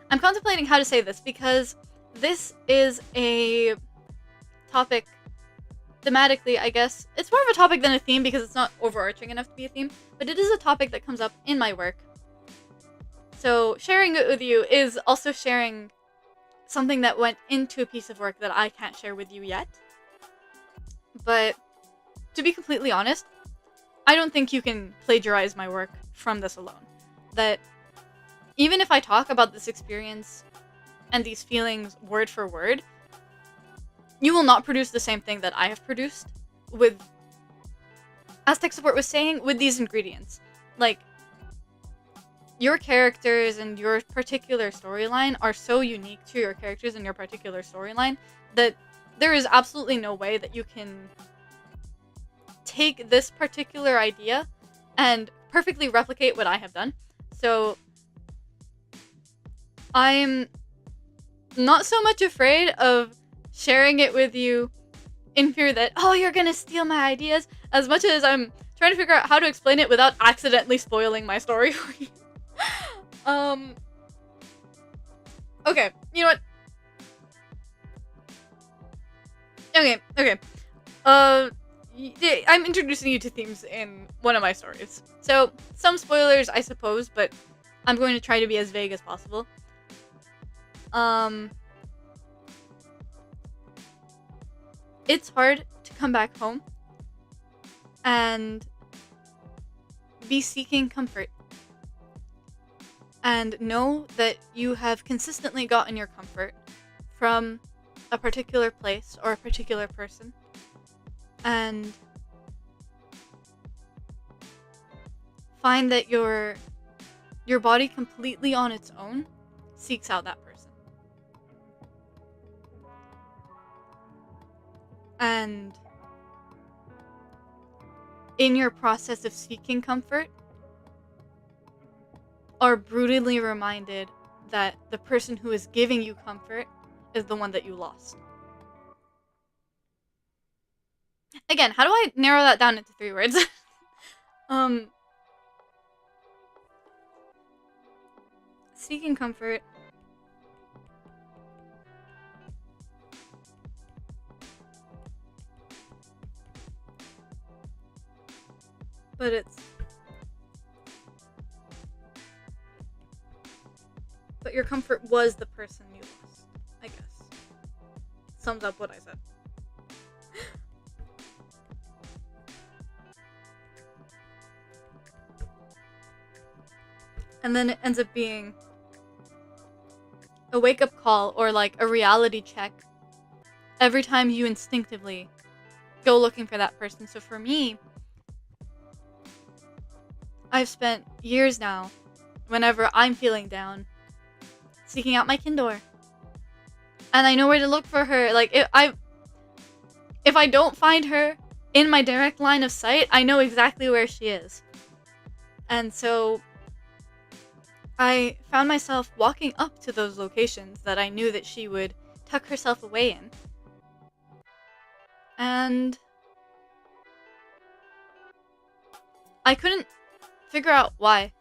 I'm contemplating how to say this, because this is a topic thematically, I guess. It's more of a topic than a theme because it's not overarching enough to be a theme, but it is a topic that comes up in my work. So sharing it with you is also sharing something that went into a piece of work that I can't share with you yet. But to be completely honest, I don't think you can plagiarize my work from this alone. That even if I talk about this experience and these feelings word for word, you will not produce the same thing that I have produced with, as tech support was saying, with these ingredients. Like, your characters and your particular storyline are so unique to your characters and your particular storyline that there is absolutely no way that you can take this particular idea and perfectly replicate what I have done. So I'm not so much afraid of sharing it with you in fear that, oh, you're gonna steal my ideas, as much as I'm trying to figure out how to explain it without accidentally spoiling my story for you. Okay, you know what? Okay. I'm introducing you to themes in one of my stories. So, some spoilers, I suppose, but I'm going to try to be as vague as possible. It's hard to come back home and be seeking comfort. And know that you have consistently gotten your comfort from a particular place or a particular person. And find that your body completely on its own seeks out that person. And in your process of seeking comfort, are brutally reminded that the person who is giving you comfort is the one that you lost. Again, how do I narrow that down into 3 words? Seeking comfort. But your comfort was the person you lost, I guess. Sums up what I said. And then it ends up being a wake-up call or like a reality check every time you instinctively go looking for that person. So for me, I've spent years now, whenever I'm feeling down, seeking out my Kindor. And I know where to look for her. Like, if I don't find her in my direct line of sight, I know exactly where she is. And so I found myself walking up to those locations that I knew that she would tuck herself away in. And I couldn't figure out why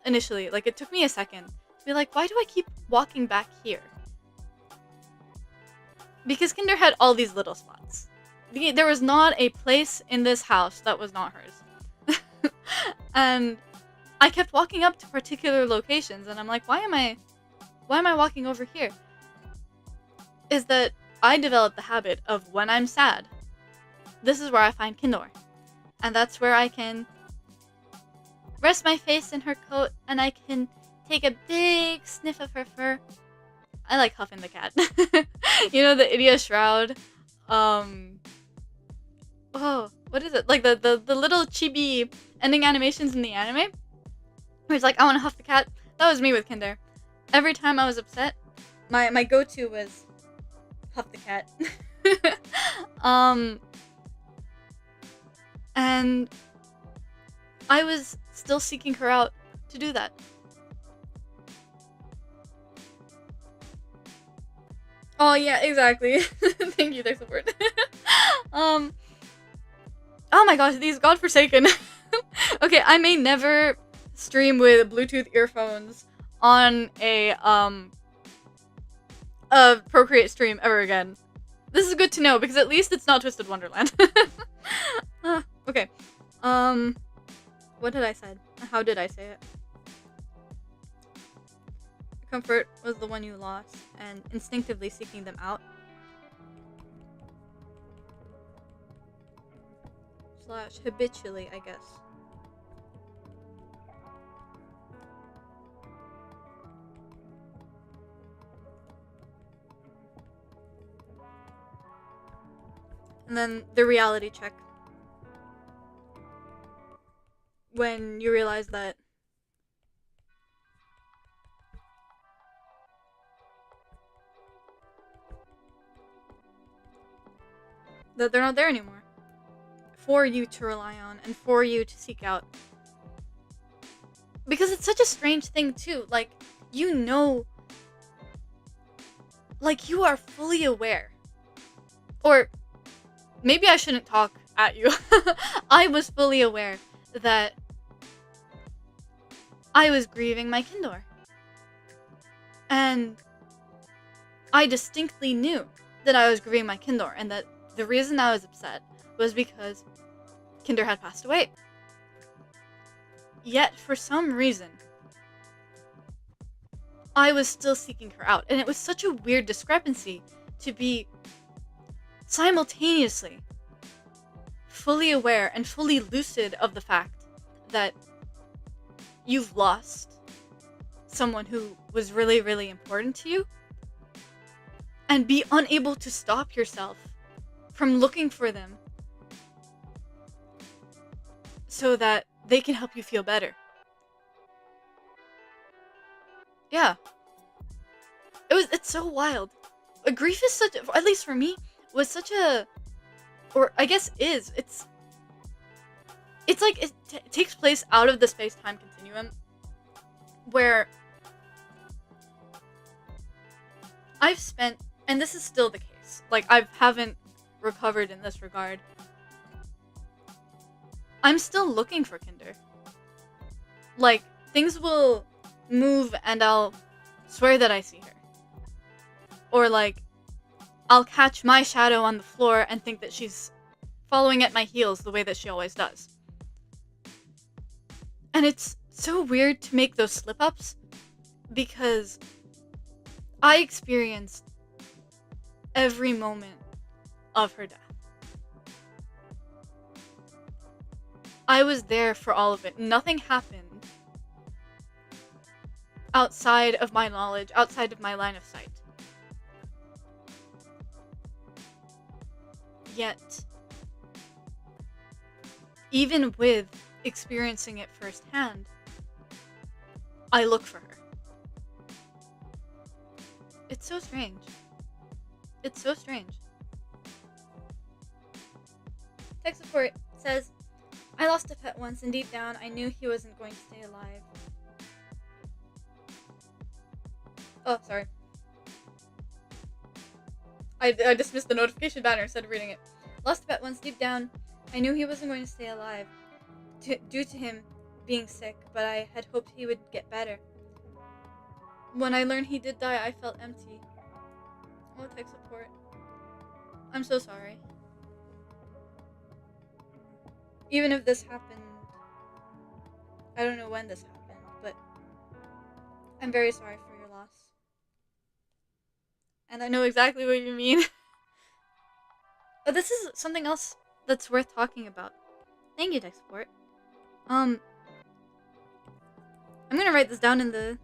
initially. Like, it took me a second to be like, why do I keep walking back here? Because Kinder had all these little spots. There was not a place in this house that was not hers. And I kept walking up to particular locations, and I'm like, why am I walking over here? Is that I developed the habit of, when I'm sad, this is where I find Kindor. And that's where I can rest my face in her coat, and I can take a big sniff of her fur. I like Huffing the cat. You know, the Idia Shroud? Oh, what is it? Like the little chibi ending animations in the anime? Where it's like, I want to huff the cat. That was me with Kinder. Every time I was upset, my go-to was huff the cat. And I was still seeking her out to do that. Oh yeah, exactly. Thank you, there's a word. Oh my gosh, these godforsaken. Okay, I may never stream with Bluetooth earphones on a Procreate stream ever again. This is good to know, because at least it's not Twisted Wonderland. Okay. What did I say? How did I say it? Comfort was the one you lost, and instinctively seeking them out. / habitually, I guess. And then the reality check. when you realize that they're not there anymore for you to rely on and for you to seek out. Because it's such a strange thing too. Like, you know, like, you are fully aware. Or maybe I shouldn't talk at you. I was fully aware that I was grieving my Kindor. And I distinctly knew that I was grieving my Kindor, and that the reason I was upset was because Kindor had passed away. Yet, for some reason, I was still seeking her out. And it was such a weird discrepancy to be simultaneously fully aware and fully lucid of the fact that you've lost someone who was really, really important to you, and be unable to stop yourself from looking for them so that they can help you feel better. Yeah. It's so wild. Grief is such, at least for me, was such a, or I guess is, it's like it takes place out of the space-time continuum, where I've spent, and this is still the case, like, I haven't recovered in this regard, I'm still looking for Kinder. Like, things will move and I'll swear that I see her. Or, like, I'll catch my shadow on the floor and think that she's following at my heels the way that she always does. And it's so weird to make those slip-ups, because I experienced every moment of her death. I was there for all of it. Nothing happened outside of my knowledge, outside of my line of sight. Yet, even with experiencing it firsthand, I look for her. It's so strange. It's so strange. Tech support says, I lost a pet once, and deep down, I knew he wasn't going to stay alive. Oh, sorry. I dismissed the notification banner instead of reading it. Lost a pet once, deep down, I knew he wasn't going to stay alive due to him being sick, but I had hoped he would get better. When I learned he did die, I felt empty. Oh, tech support. I'm so sorry. Even if this happened, I don't know when this happened, but I'm very sorry for your loss. And I know exactly what you mean. But this is something else that's worth talking about. Thank you, tech support. I'm gonna write this down in the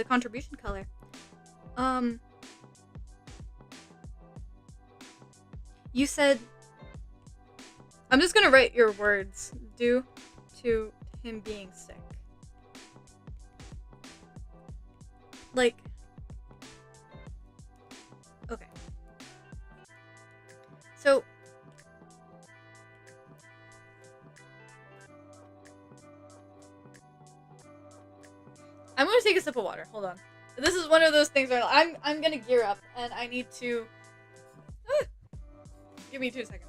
contribution color. You said, I'm just gonna write your words, due to him being sick. Like, okay. So, I'm gonna take a sip of water. Hold on. This is one of those things where I'm gonna gear up and I need to. Give me 2 seconds.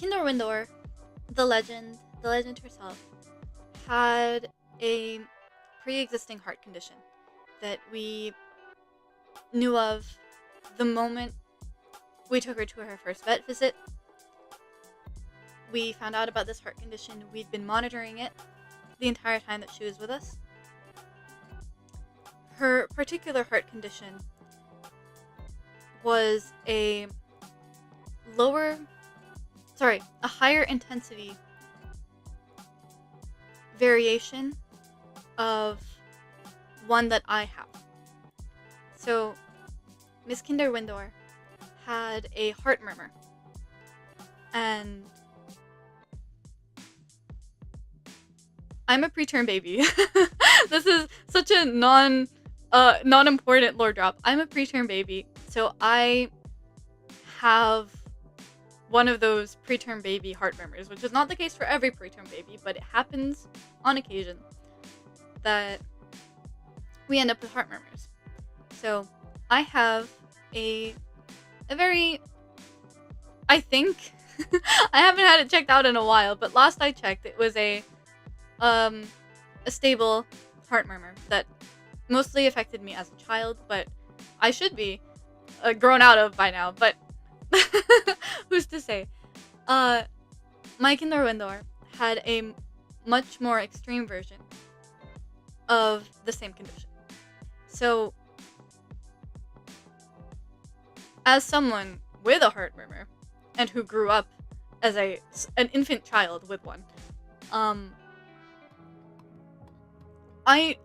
Kinder Windor, the legend herself, had a pre-existing heart condition that we knew of the moment we took her to her first vet visit. We found out about this heart condition. We'd been monitoring it the entire time that she was with us. Her particular heart condition was a lower a higher intensity variation of one that I have. So, Miss Kinder Windor had a heart murmur, and I'm a preterm baby. This is such a non-important lore drop. I'm a preterm baby, so I have one of those preterm baby heart murmurs, which is not the case for every preterm baby, but it happens on occasion that we end up with heart murmurs. So I have a very, I think, I haven't had it checked out in a while, but last I checked, it was a stable heart murmur that mostly affected me as a child, but I should be grown out of by now, but who's to say? My Kinder Windor had a much more extreme version of the same condition. So, as someone with a heart murmur, and who grew up as an infant child with one, I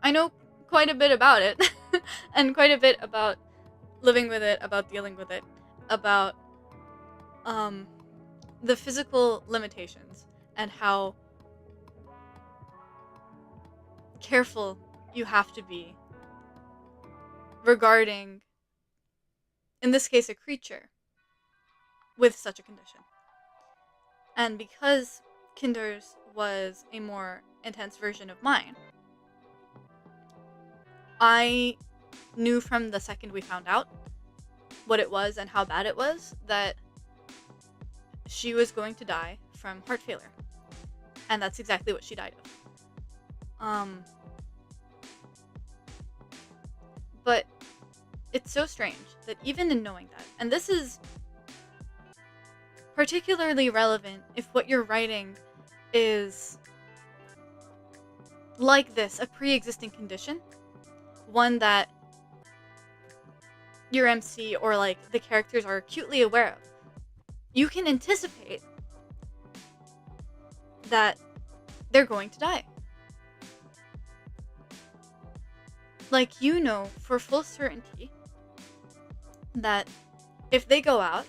know quite a bit about it, and quite a bit about living with it, about dealing with it, about the physical limitations and how careful you have to be regarding, in this case, a creature with such a condition. And because Kinder's was a more intense version of mine, I knew from the second we found out what it was and how bad it was that she was going to die from heart failure. And that's exactly what she died of. But it's so strange that even in knowing that, and this is particularly relevant if what you're writing is like this, a pre-existing condition, one that your MC or like the characters are acutely aware of. You can anticipate that they're going to die. Like, you know for full certainty that if they go out,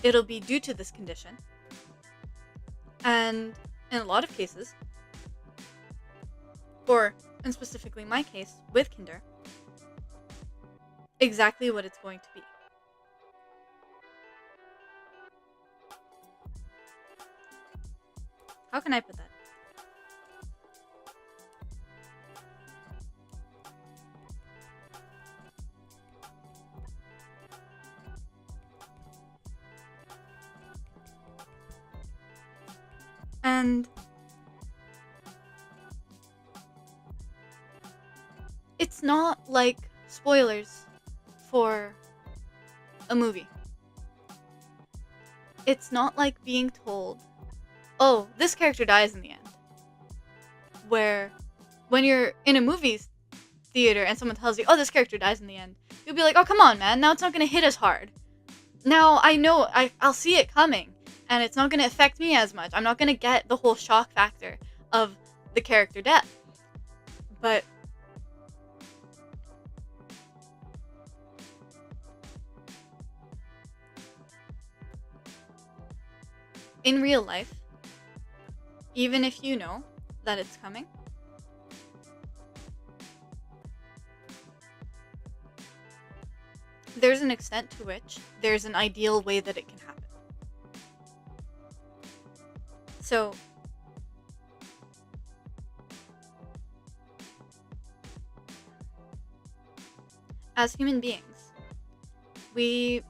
it'll be due to this condition. And in a lot of cases, or in specifically my case with Kinder, exactly what it's going to be. How can I put that? And it's not like spoilers for a movie. It's not like being told, oh, this character dies in the end. Where when you're in a movie theater and someone tells you, oh, this character dies in the end, you'll be like, oh, come on, man, now it's not going to hit as hard. Now I know I'll see it coming, and it's not going to affect me as much. I'm not going to get the whole shock factor of the character death. But in real life, even if you know that it's coming, there's an extent to which there's an ideal way that it can happen. So, as human beings, we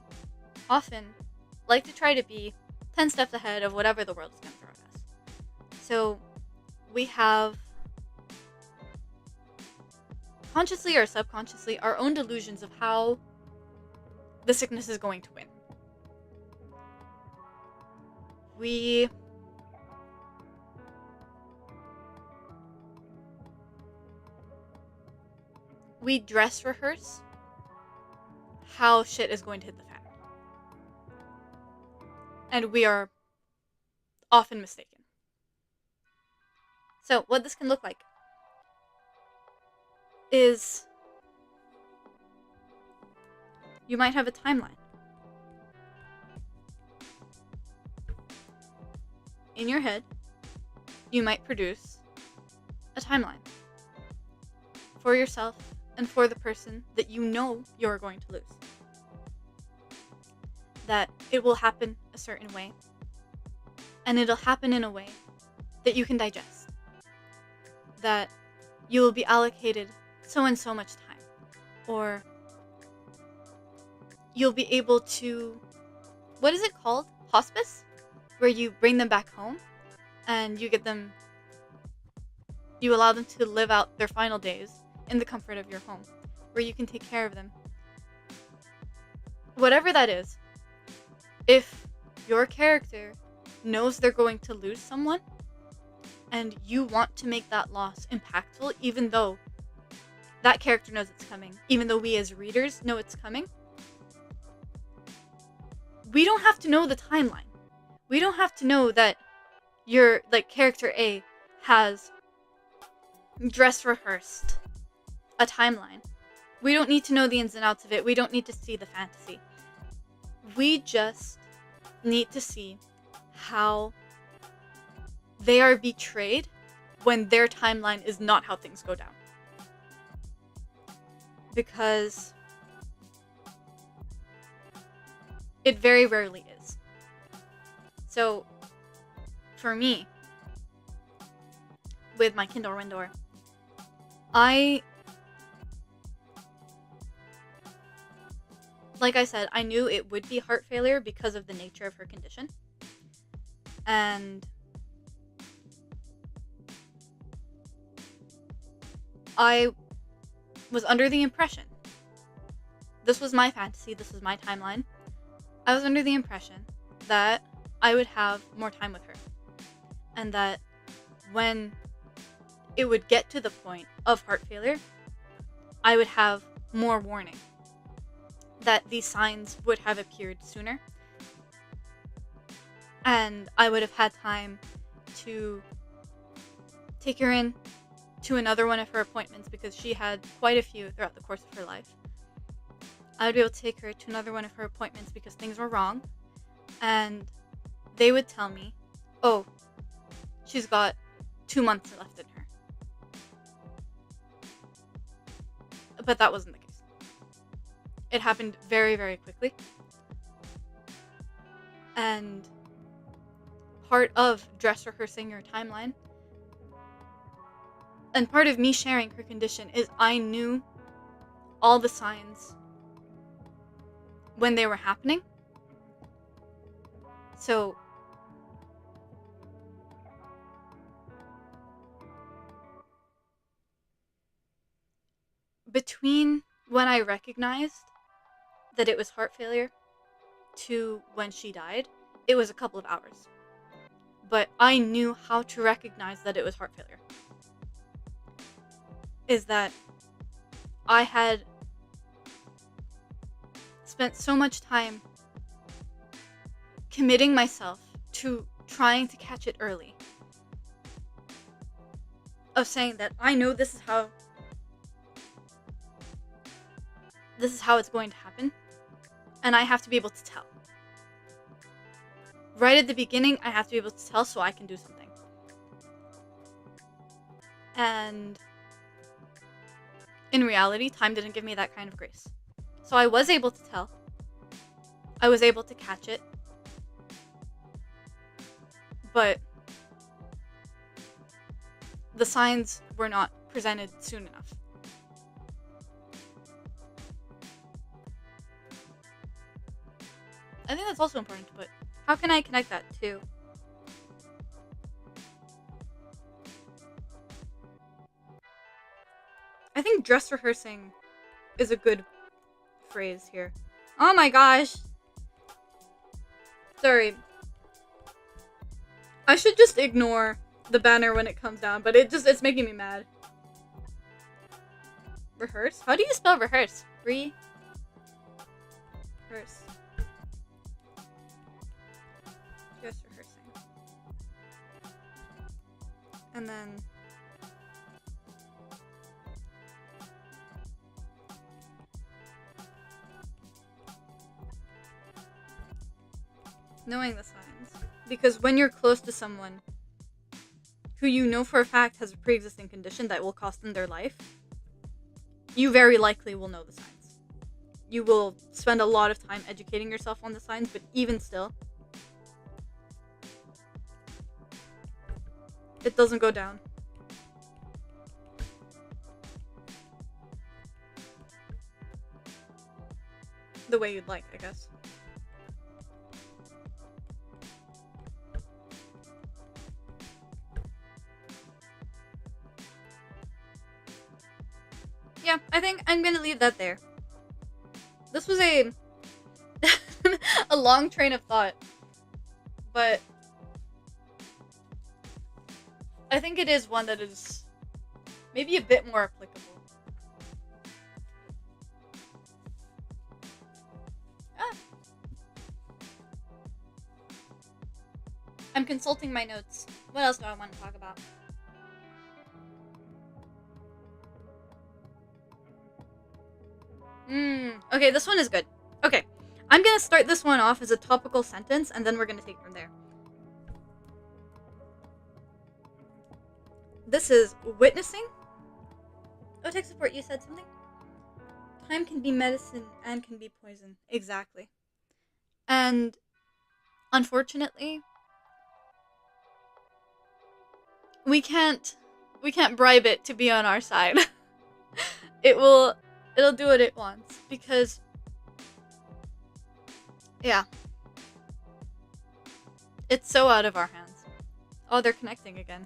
often like to try to be 10 steps ahead of whatever the world is going to throw at us. So, we have, consciously or subconsciously, our own delusions of how the sickness is going to win. We dress rehearse how shit is going to hit the fan. and we are often mistaken. So what this can look like is you might have a timeline. In your head, you might produce a timeline for yourself and for the person that you know you're going to lose. That it will happen a certain way, and it'll happen in a way that you can digest. That you will be allocated so and so much time, or you'll be able to, what is it called? Hospice? Where you bring them back home and you allow them to live out their final days in the comfort of your home, where you can take care of them. Whatever that is, if your character knows they're going to lose someone and you want to make that loss impactful, even though that character knows it's coming, even though we as readers know it's coming, we don't have to know the timeline. We don't have to know that your character A has dress rehearsed a timeline. We don't need to know the ins and outs of it. We don't need to see the fantasy. We just need to see how they are betrayed when their timeline is not how things go down. Because it very rarely is. So, for me, with my Kindle Windor, like I said, I knew it would be heart failure because of the nature of her condition. And I was under the impression, this was my fantasy, this was my timeline, I was under the impression that I would have more time with her. And that when it would get to the point of heart failure, I would have more warning. That these signs would have appeared sooner. And I would have had time to take her in to another one of her appointments, because she had quite a few throughout the course of her life. I would be able to take her to another one of her appointments because things were wrong. And they would tell me, oh, she's got 2 months left in her. But that wasn't the case. It happened very, very quickly. And part of dress rehearsing your timeline, and part of me sharing her condition, is I knew all the signs when they were happening. So between when I recognized that it was heart failure to when she died, it was a couple of hours. But I knew how to recognize that it was heart failure. Is that I had spent so much time committing myself to trying to catch it early. Of saying that I know this is how it's going to happen, and I have to be able to tell. Right at the beginning, I have to be able to tell so I can do something. And in reality, time didn't give me that kind of grace. So I was able to tell. I was able to catch it. But the signs were not presented soon enough. I think that's also important to put. How can I connect that too? I think dress rehearsing is a good phrase here. Oh my gosh. Sorry. I should just ignore the banner when it comes down, but it's making me mad. Rehearse? How do you spell rehearse? Rehearse. And then knowing the signs. Because when you're close to someone who you know for a fact has a pre-existing condition that will cost them their life, you very likely will know the signs. You will spend a lot of time educating yourself on the signs, but even still, it doesn't go down the way you'd like, I guess. Yeah, I think I'm gonna leave that there. This was a a long train of thought, but I think it is one that is maybe a bit more applicable. I'm consulting my notes. What else do I want to talk about? Okay, this one is good. Okay, I'm gonna start this one off as a topical sentence, and then we're gonna take it from there. This is witnessing. Oh, tech support, you said something? Time can be medicine and can be poison. Exactly. And unfortunately, we can't bribe it to be on our side. It'll do what it wants, because yeah, it's so out of our hands. Oh, they're connecting again.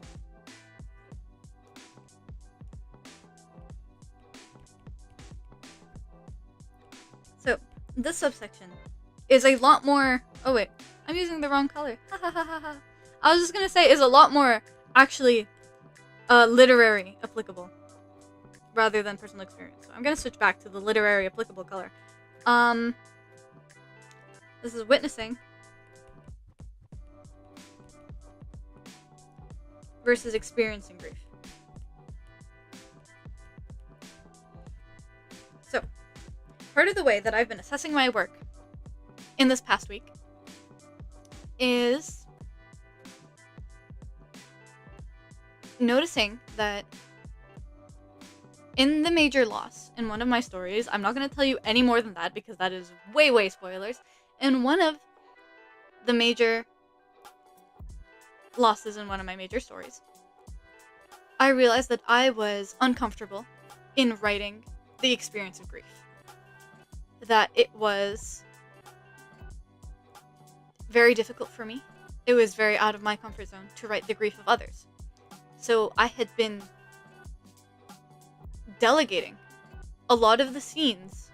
So this subsection is a lot more. Oh wait, I'm using the wrong color. I was just gonna say is a lot more actually literary applicable rather than personal experience. So I'm gonna switch back to the literary applicable color. This is witnessing versus experiencing grief. So, part of the way that I've been assessing my work in this past week is noticing that in the major loss in one of my stories, I'm not going to tell you any more than that because that is way spoilers. In one of the major losses in one of my major stories, I realized that I was uncomfortable in writing the experience of grief. That it was very difficult for me. It was very out of my comfort zone to write the grief of others. So I had been delegating a lot of the scenes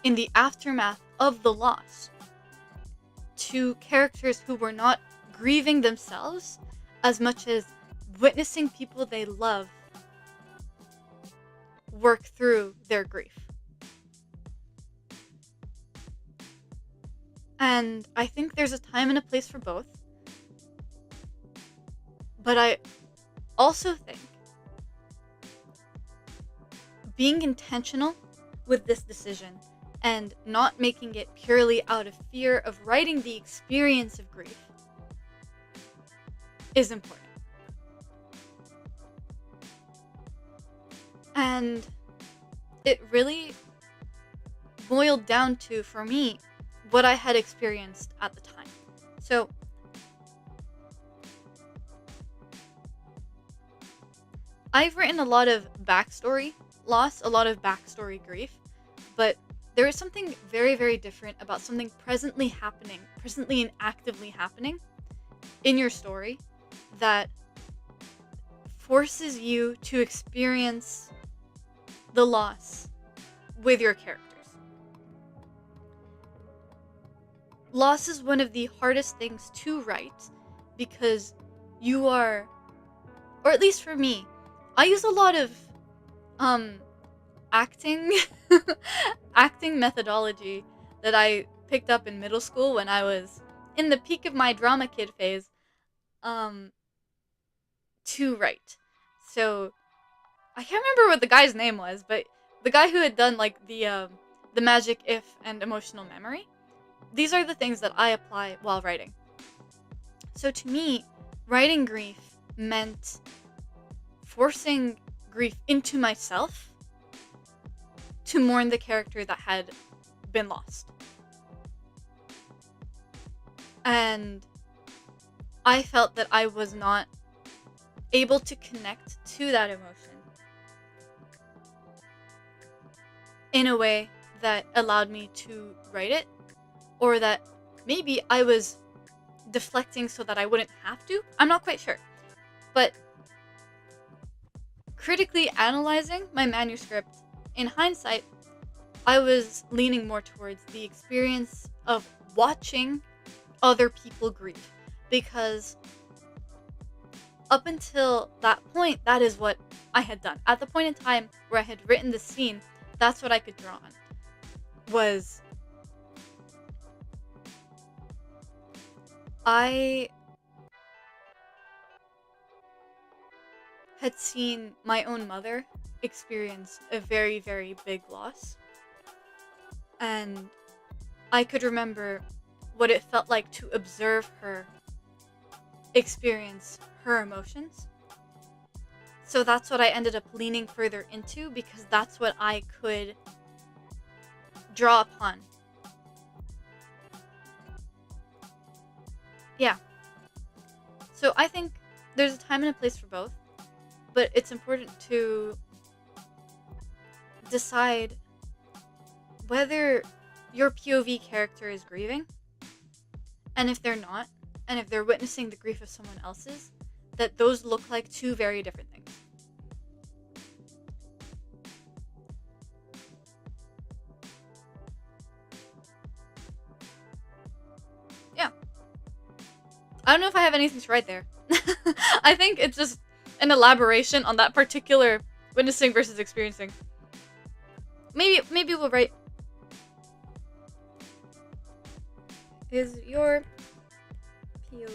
in the aftermath of the loss to characters who were not grieving themselves as much as witnessing people they love work through their grief. And I think there's a time and a place for both. But I also think being intentional with this decision and not making it purely out of fear of writing the experience of grief is important. And it really boiled down to, for me, what I had experienced at the time. So I've written a lot of backstory loss, a lot of backstory grief, but there is something very different about something presently and actively happening in your story that forces you to experience the loss with your characters. Loss is one of the hardest things to write because you are, or at least for me, I use a lot of acting acting methodology that I picked up in middle school when I was in the peak of my drama kid phase. to write. So I can't remember what the guy's name was, but the guy who had done like the magic if and emotional memory. These are the things that I apply while writing. So to me, writing grief meant forcing grief into myself to mourn the character that had been lost. And I felt that I was not able to connect to that emotion in a way that allowed me to write it, or that maybe I was deflecting so that I wouldn't have to. I'm not quite sure. But critically analyzing my manuscript, in hindsight, I was leaning more towards the experience of watching other people grieve. Because up until that point, that is what I had done. At the point in time where I had written the scene, that's what I could draw on. Was I had seen my own mother experience a very, very big loss. And I could remember what it felt like to observe her experience her emotions. So that's what I ended up leaning further into, because that's what I could draw upon. Yeah. So I think there's a time and a place for both, but it's important to decide whether your POV character is grieving, and if they're not, and if they're witnessing the grief of someone else's, that those look like two very different things. Yeah. I don't know if I have anything to write there. I think it's just an elaboration on that particular witnessing versus experiencing. Maybe we'll write. Is your POV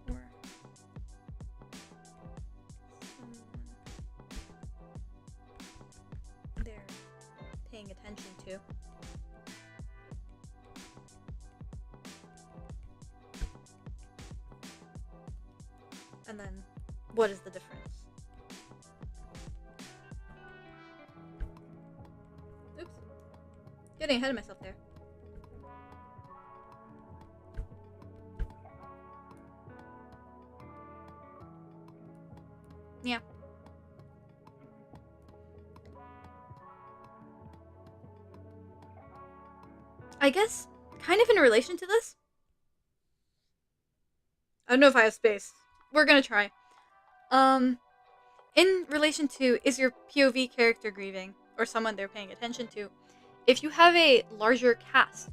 or someone they're paying attention to? And then, what is the difference? Oops. Getting ahead of myself there. Yeah. I guess, kind of in relation to this. I don't know if I have space. We're gonna try. In relation to, is your POV character grieving, or someone they're paying attention to, if you have a larger cast,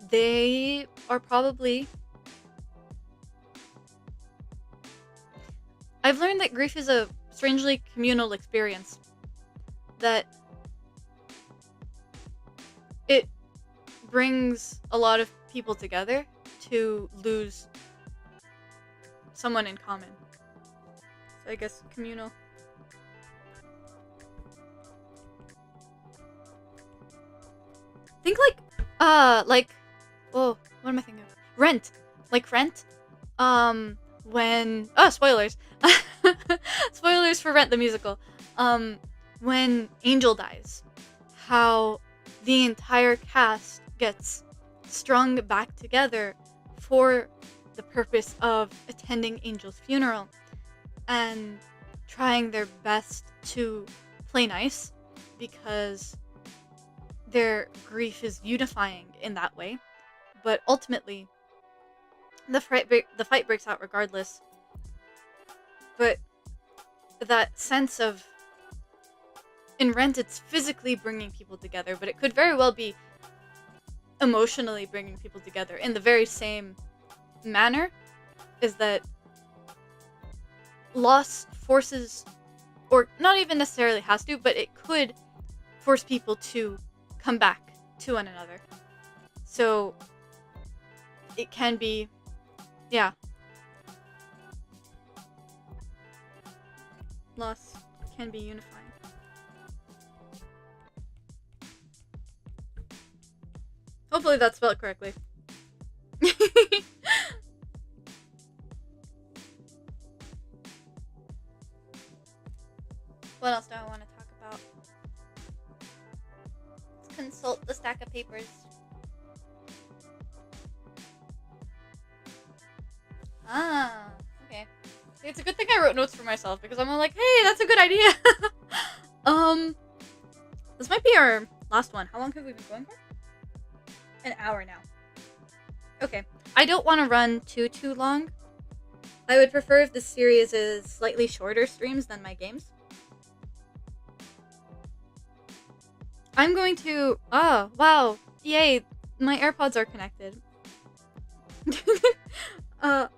they are probably... I've learned that grief is a strangely communal experience. That it brings a lot of people together to lose someone in common. So I guess communal. Think whoa, what am I thinking of? Rent. Like Rent. Spoilers. Spoilers for Rent the musical. When Angel dies, how the entire cast gets strung back together for the purpose of attending Angel's funeral and trying their best to play nice, because their grief is unifying in that way. But ultimately, the fight breaks out regardless. But that sense of, in Rent, it's physically bringing people together, but it could very well be emotionally bringing people together in the very same manner. Is that loss forces, or not even necessarily has to, but it could force people to come back to one another. So it can be, yeah. Loss can be unifying. Hopefully that's spelled correctly. What else do I want to talk about? Let's consult the stack of papers. Ah, okay. See, it's a good thing I wrote notes for myself because I'm like, hey, that's a good idea. This might be our last one. How long have we been going for? An hour now. Okay. I don't want to run too long. I would prefer if this series is slightly shorter streams than my games. I'm going to... Oh, wow. Yay. My AirPods are connected. I'm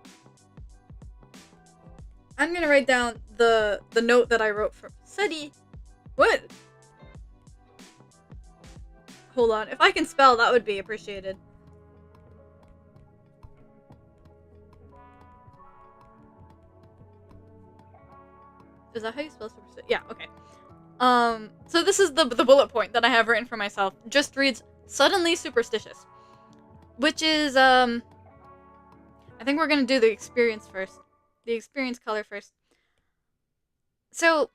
gonna write down the note that I wrote for Sadi. What? Hold on. If I can spell, that would be appreciated. Is that how you spell superstitious? Yeah, okay. So this is the bullet point that I have written for myself. Just reads, suddenly superstitious. Which is, I think we're gonna do the experience first. The experience color first. So,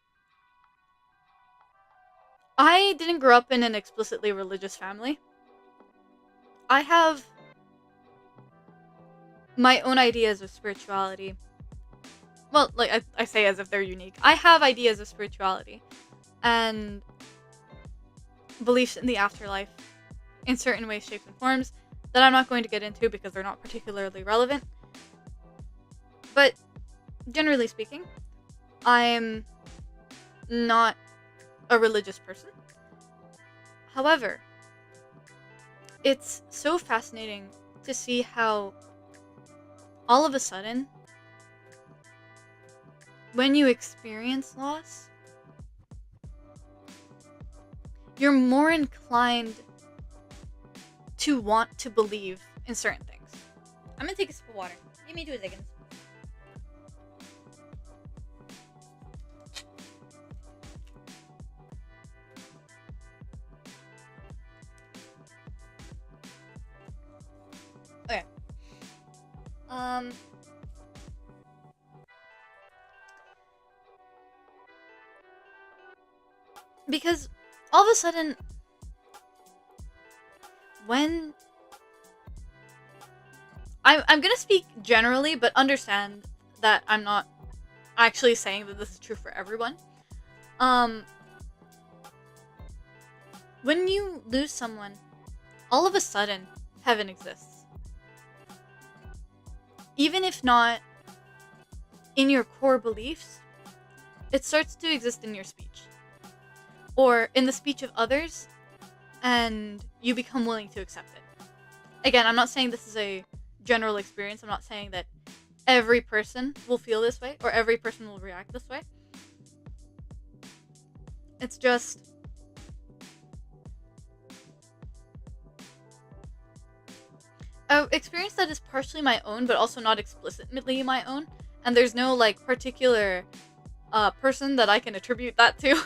I didn't grow up in an explicitly religious family. I have my own ideas of spirituality. Well, like, I say as if they're unique. I have ideas of spirituality. And beliefs in the afterlife. In certain ways, shapes, and forms. That I'm not going to get into because they're not particularly relevant. But, generally speaking, I'm not a religious person. However, it's so fascinating to see how all of a sudden, when you experience loss, you're more inclined to want to believe in certain things. I'm gonna take a sip of water. Give me 2 seconds. Okay. Because all of a sudden, when I'm gonna speak generally, but understand that I'm not actually saying that this is true for everyone. When you lose someone, all of a sudden, heaven exists. Even if not in your core beliefs, it starts to exist in your speech. Or in the speech of others, and you become willing to accept it. Again, I'm not saying this is a general experience. I'm not saying that every person will feel this way, or every person will react this way. It's just... an experience that is partially my own, but also not explicitly my own. And there's no, like, particular person that I can attribute that to.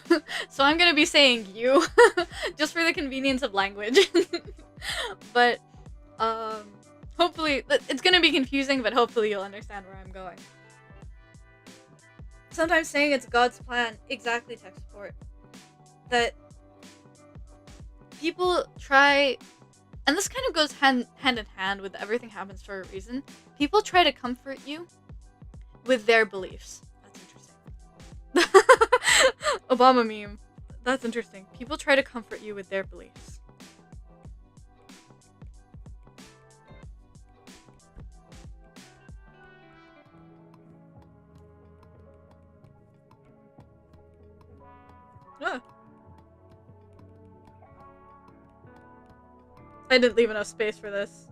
So I'm gonna be saying you, just for the convenience of language. But, hopefully, it's gonna be confusing, but hopefully you'll understand where I'm going. Sometimes saying it's God's plan, exactly, tech support, that people try, and this kind of goes hand in hand with everything happens for a reason. People try to comfort you with their beliefs. That's interesting. Obama meme. That's interesting. People try to comfort you with their beliefs. Ah. I didn't leave enough space for this.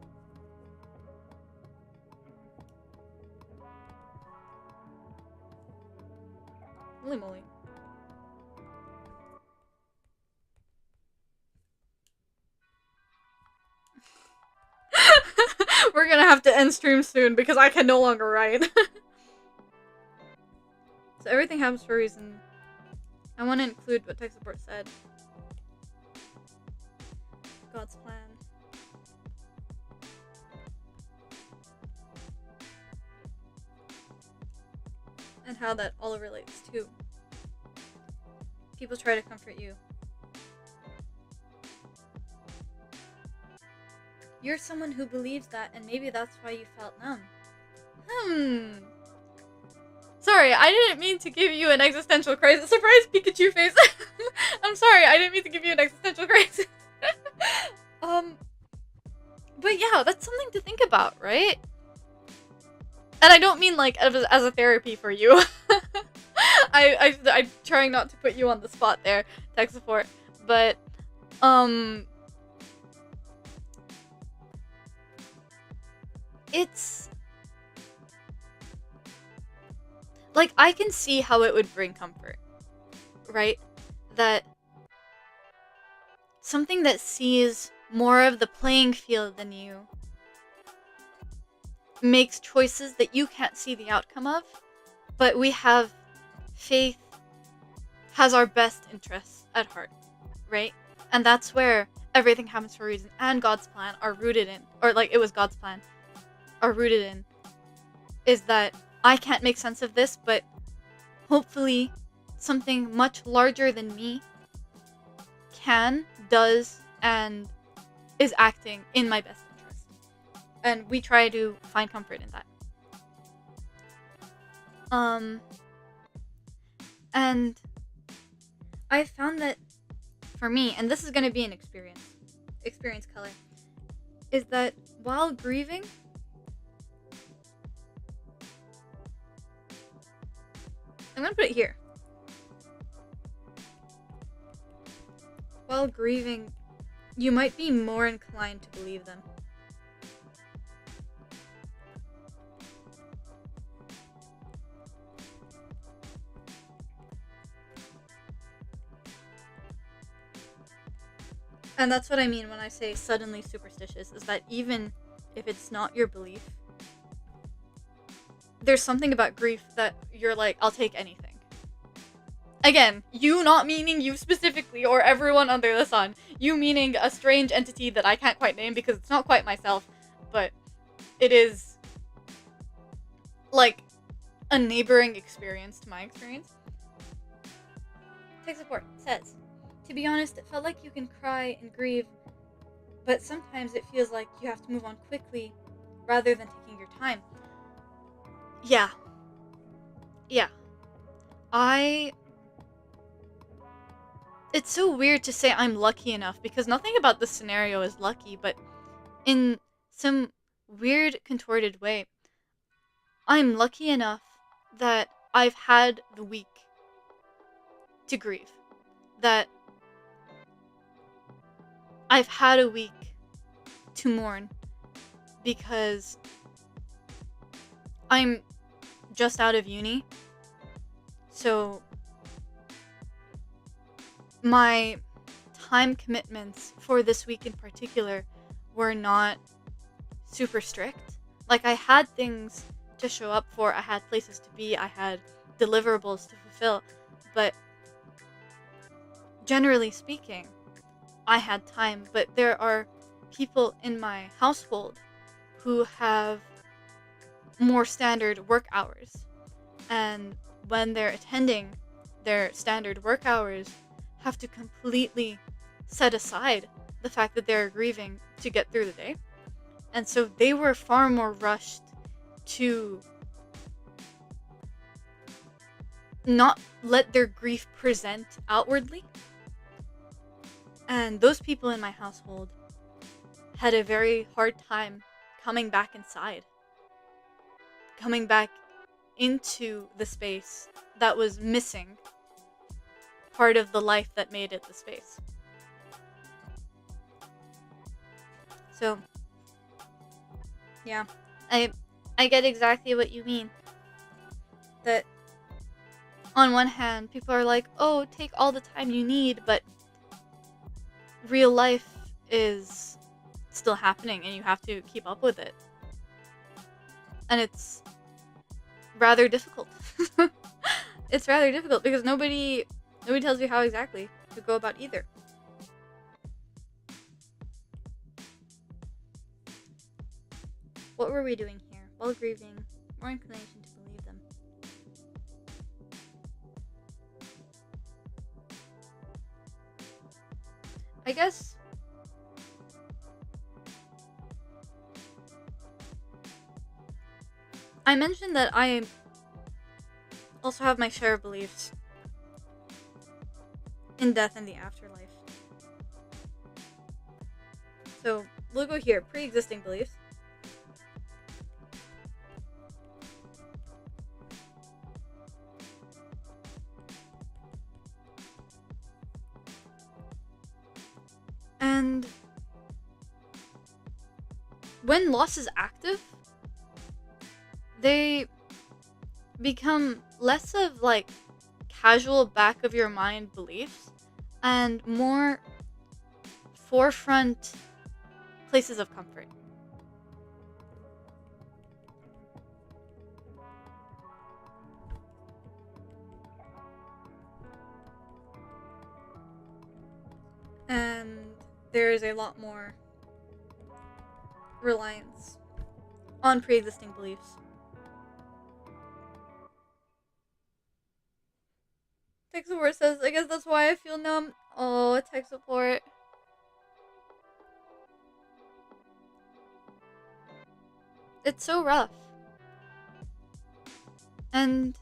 Holy moly. We're gonna have to end stream soon because I can no longer write. So everything happens for a reason. I want to include what tech support said. God's plan. And how that all relates to people try to comfort you. You're someone who believes that, and maybe that's why you felt numb. Sorry, I didn't mean to give you an existential crisis. Surprise Pikachu face. I'm sorry, I didn't mean to give you an existential crisis. But yeah, that's something to think about, right? And I don't mean like as a therapy for you. I'm trying not to put you on the spot there, tech support. But, it's like, I can see how it would bring comfort, right? That something that sees more of the playing field than you makes choices that you can't see the outcome of, but we have faith has our best interests at heart, right? And that's where everything happens for a reason and God's plan are rooted in, or like it was God's plan, are rooted in, is that I can't make sense of this, but hopefully something much larger than me does, and is acting in my best interest. And we try to find comfort in that. And I found that for me, and this is going to be an experience color, is that while grieving, I'm going to put it here. While grieving, you might be more inclined to believe them. And that's what I mean when I say suddenly superstitious, is that even if it's not your belief, there's something about grief that you're like, I'll take anything. Again, you not meaning you specifically or everyone under the sun. You meaning a strange entity that I can't quite name because it's not quite myself, but it is like a neighboring experience to my experience. Tech support says, to be honest, it felt like you can cry and grieve, but sometimes it feels like you have to move on quickly rather than taking your time. Yeah. It's so weird to say I'm lucky enough because nothing about this scenario is lucky, but in some weird, contorted way, I'm lucky enough that I've had the week to grieve. That I've had a week to mourn because I'm just out of uni. So my time commitments for this week in particular were not super strict. Like, I had things to show up for, I had places to be, I had deliverables to fulfill, but generally speaking, I had time. But there are people in my household who have more standard work hours, and when they're attending their standard work hours, have to completely set aside the fact that they're grieving to get through the day. And so they were far more rushed to not let their grief present outwardly. And those people in my household had a very hard time coming back inside. Coming back into the space that was missing part of the life that made it the space. So, yeah, I get exactly what you mean. That on one hand, people are like, oh, take all the time you need, but real life is still happening and you have to keep up with it. And it's rather difficult. It's rather difficult because nobody tells you how exactly to go about either. What were we doing here? While grieving, more inclination to believe them. I guess I mentioned that I also have my share of beliefs in death and the afterlife. So we'll go here. Pre-existing beliefs. And when loss is active, they become less of like casual back of your mind beliefs and more forefront places of comfort. And there is a lot more reliance on pre-existing beliefs. Tech support says, I guess that's why I feel numb. Oh, tech support. It's so rough. And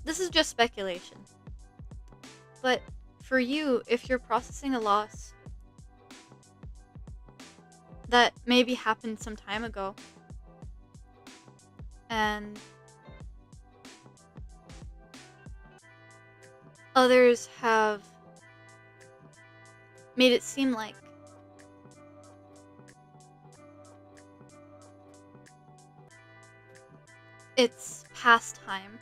this is just speculation. But for you, if you're processing a loss that maybe happened some time ago, and others have made it seem like it's past time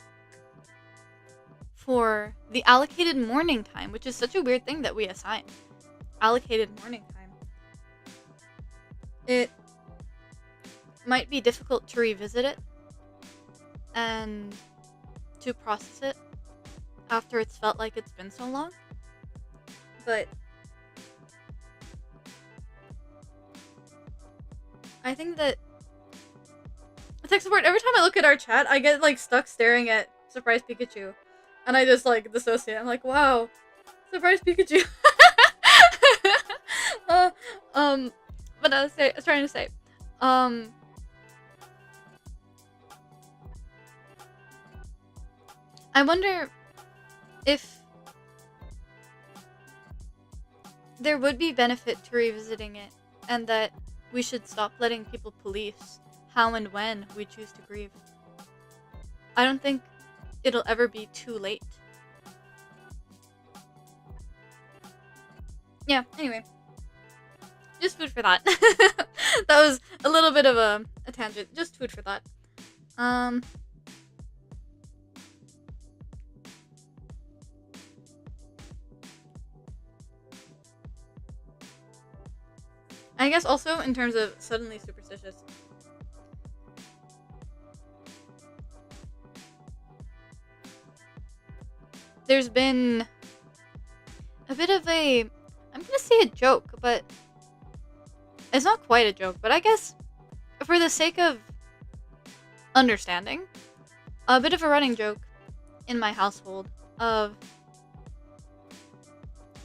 for the allocated morning time, which is such a weird thing that we assign. Allocated morning time. It might be difficult to revisit it and to process it after it's felt like it's been so long. But I think that tech support, every time I look at our chat, I get like stuck staring at Surprise Pikachu. And I just like dissociate. I'm like, wow, Surprise Pikachu. But I was trying to say, I wonder if there would be benefit to revisiting it, and that we should stop letting people police how and when we choose to grieve. I don't think it'll ever be too late. Yeah, anyway. Just food for thought. That was a little bit of a tangent. Just food for thought. I guess also in terms of suddenly superstitious. There's been a bit of a, I'm gonna say a joke, but it's not quite a joke, but I guess for the sake of understanding, a bit of a running joke in my household of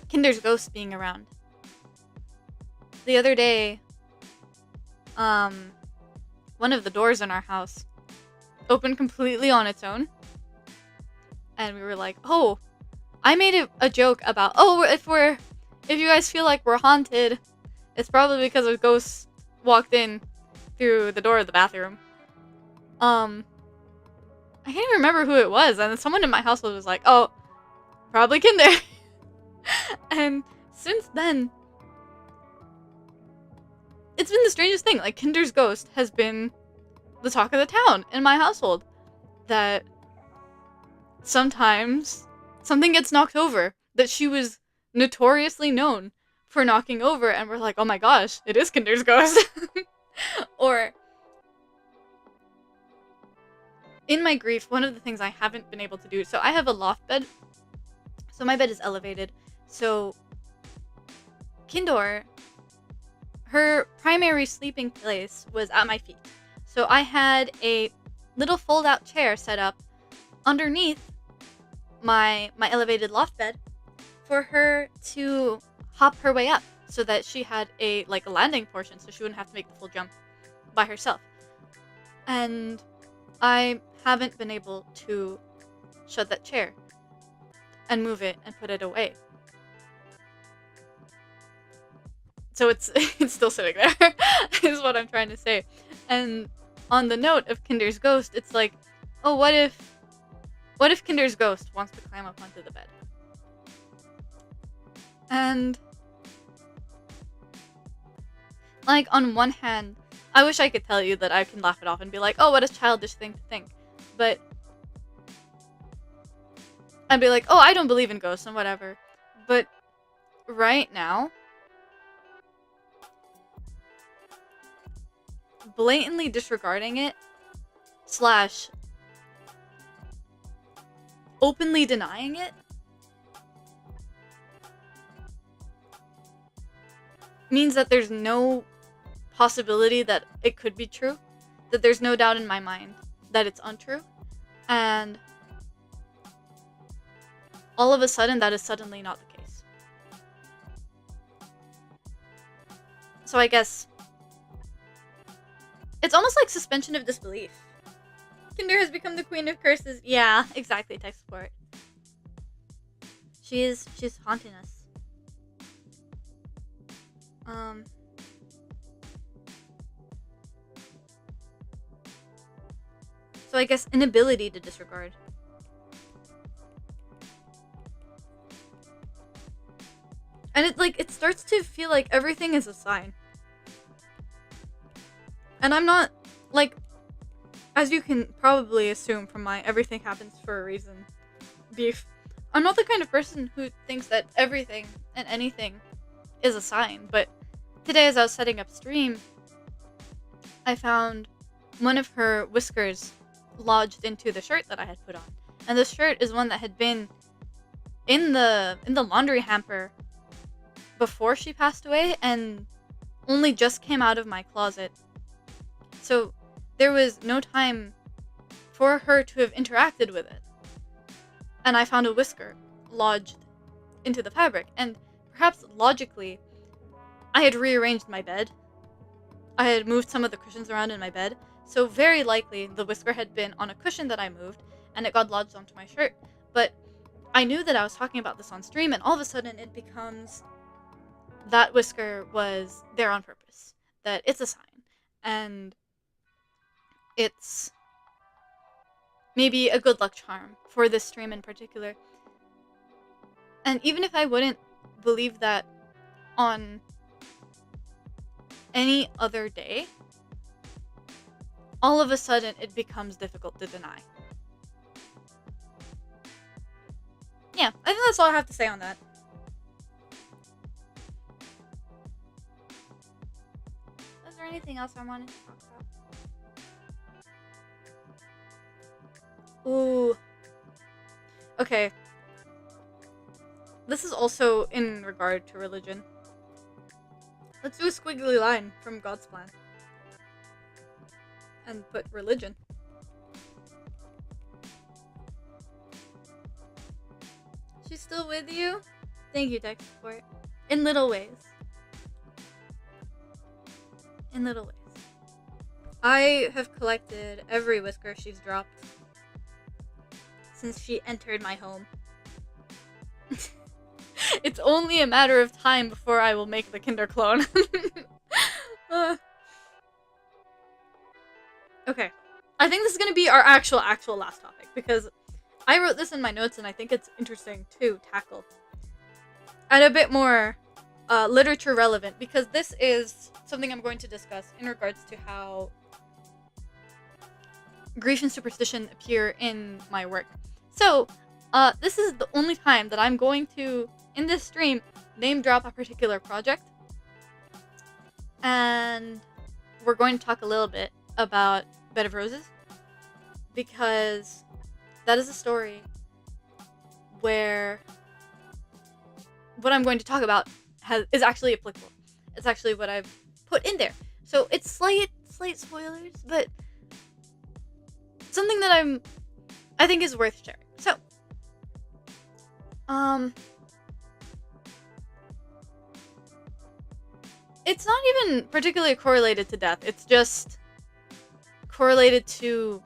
Kinder's ghost being around. The other day, one of the doors in our house opened completely on its own. And we were like, oh, I made a joke about, oh, if you guys feel like we're haunted, it's probably because a ghost walked in through the door of the bathroom. I can't even remember who it was, and someone in my household was like, oh, probably Kinder. And since then, it's been the strangest thing. Like, Kinder's ghost has been the talk of the town in my household. That sometimes something gets knocked over that she was notoriously known for knocking over, and we're like, oh my gosh, it is Kinder's ghost. Or in my grief, one of the things I haven't been able to do, so I have a loft bed, so my bed is elevated. So Kindor, her primary sleeping place was at my feet. So I had a little fold-out chair set up underneath my elevated loft bed for her to hop her way up, so that she had a landing portion, so she wouldn't have to make the full jump by herself. And I haven't been able to shut that chair and move it and put it away. So it's still sitting there, is what I'm trying to say. And on the note of Kinder's ghost, it's like, oh, what if Kinder's ghost wants to climb up onto the bed? And on one hand, I wish I could tell you that I can laugh it off and be like, oh, what a childish thing to think. But I'd be like, oh, I don't believe in ghosts and whatever. But right now, blatantly disregarding it / openly denying it means that there's no possibility that it could be true, that there's no doubt in my mind that it's untrue, and all of a sudden that is suddenly not the case. So I guess it's almost like suspension of disbelief. Kinder has become the queen of curses. Yeah, exactly, tech support. She's haunting us. So I guess inability to disregard. And it starts to feel like everything is a sign. And I'm not, as you can probably assume from my everything happens for a reason beef, I'm not the kind of person who thinks that everything and anything is a sign. But today, as I was setting up stream, I found one of her whiskers lodged into the shirt that I had put on. And this shirt is one that had been in the laundry hamper before she passed away and only just came out of my closet. So there was no time for her to have interacted with it. And I found a whisker lodged into the fabric. And perhaps logically, I had rearranged my bed. I had moved some of the cushions around in my bed. So very likely the whisker had been on a cushion that I moved and it got lodged onto my shirt. But I knew that I was talking about this on stream, and all of a sudden it becomes that whisker was there on purpose. That it's a sign. And it's maybe a good luck charm for this stream in particular. And even if I wouldn't believe that on any other day, all of a sudden it becomes difficult to deny. Yeah, I think that's all I have to say on that. Is there anything else I wanted to talk about? Ooh. Okay. This is also in regard to religion. Let's do a squiggly line from God's plan. And put religion. She's still with you? Thank you, tech support. In little ways. In little ways. I have collected every whisker she's dropped since she entered my home. It's only a matter of time before I will make the Kinder clone. Okay. I think this is going to be our actual last topic, because I wrote this in my notes and I think it's interesting to tackle. And a bit more literature relevant, because this is something I'm going to discuss in regards to how grief and superstition appear in my work. So, this is the only time that I'm going to, in this stream, name drop a particular project. And we're going to talk a little bit about Bed of Roses, because that is a story where what I'm going to talk about is actually applicable. It's actually what I've put in there. So it's slight spoilers, but something that I think is worth sharing. So, it's not even particularly correlated to death. It's just correlated to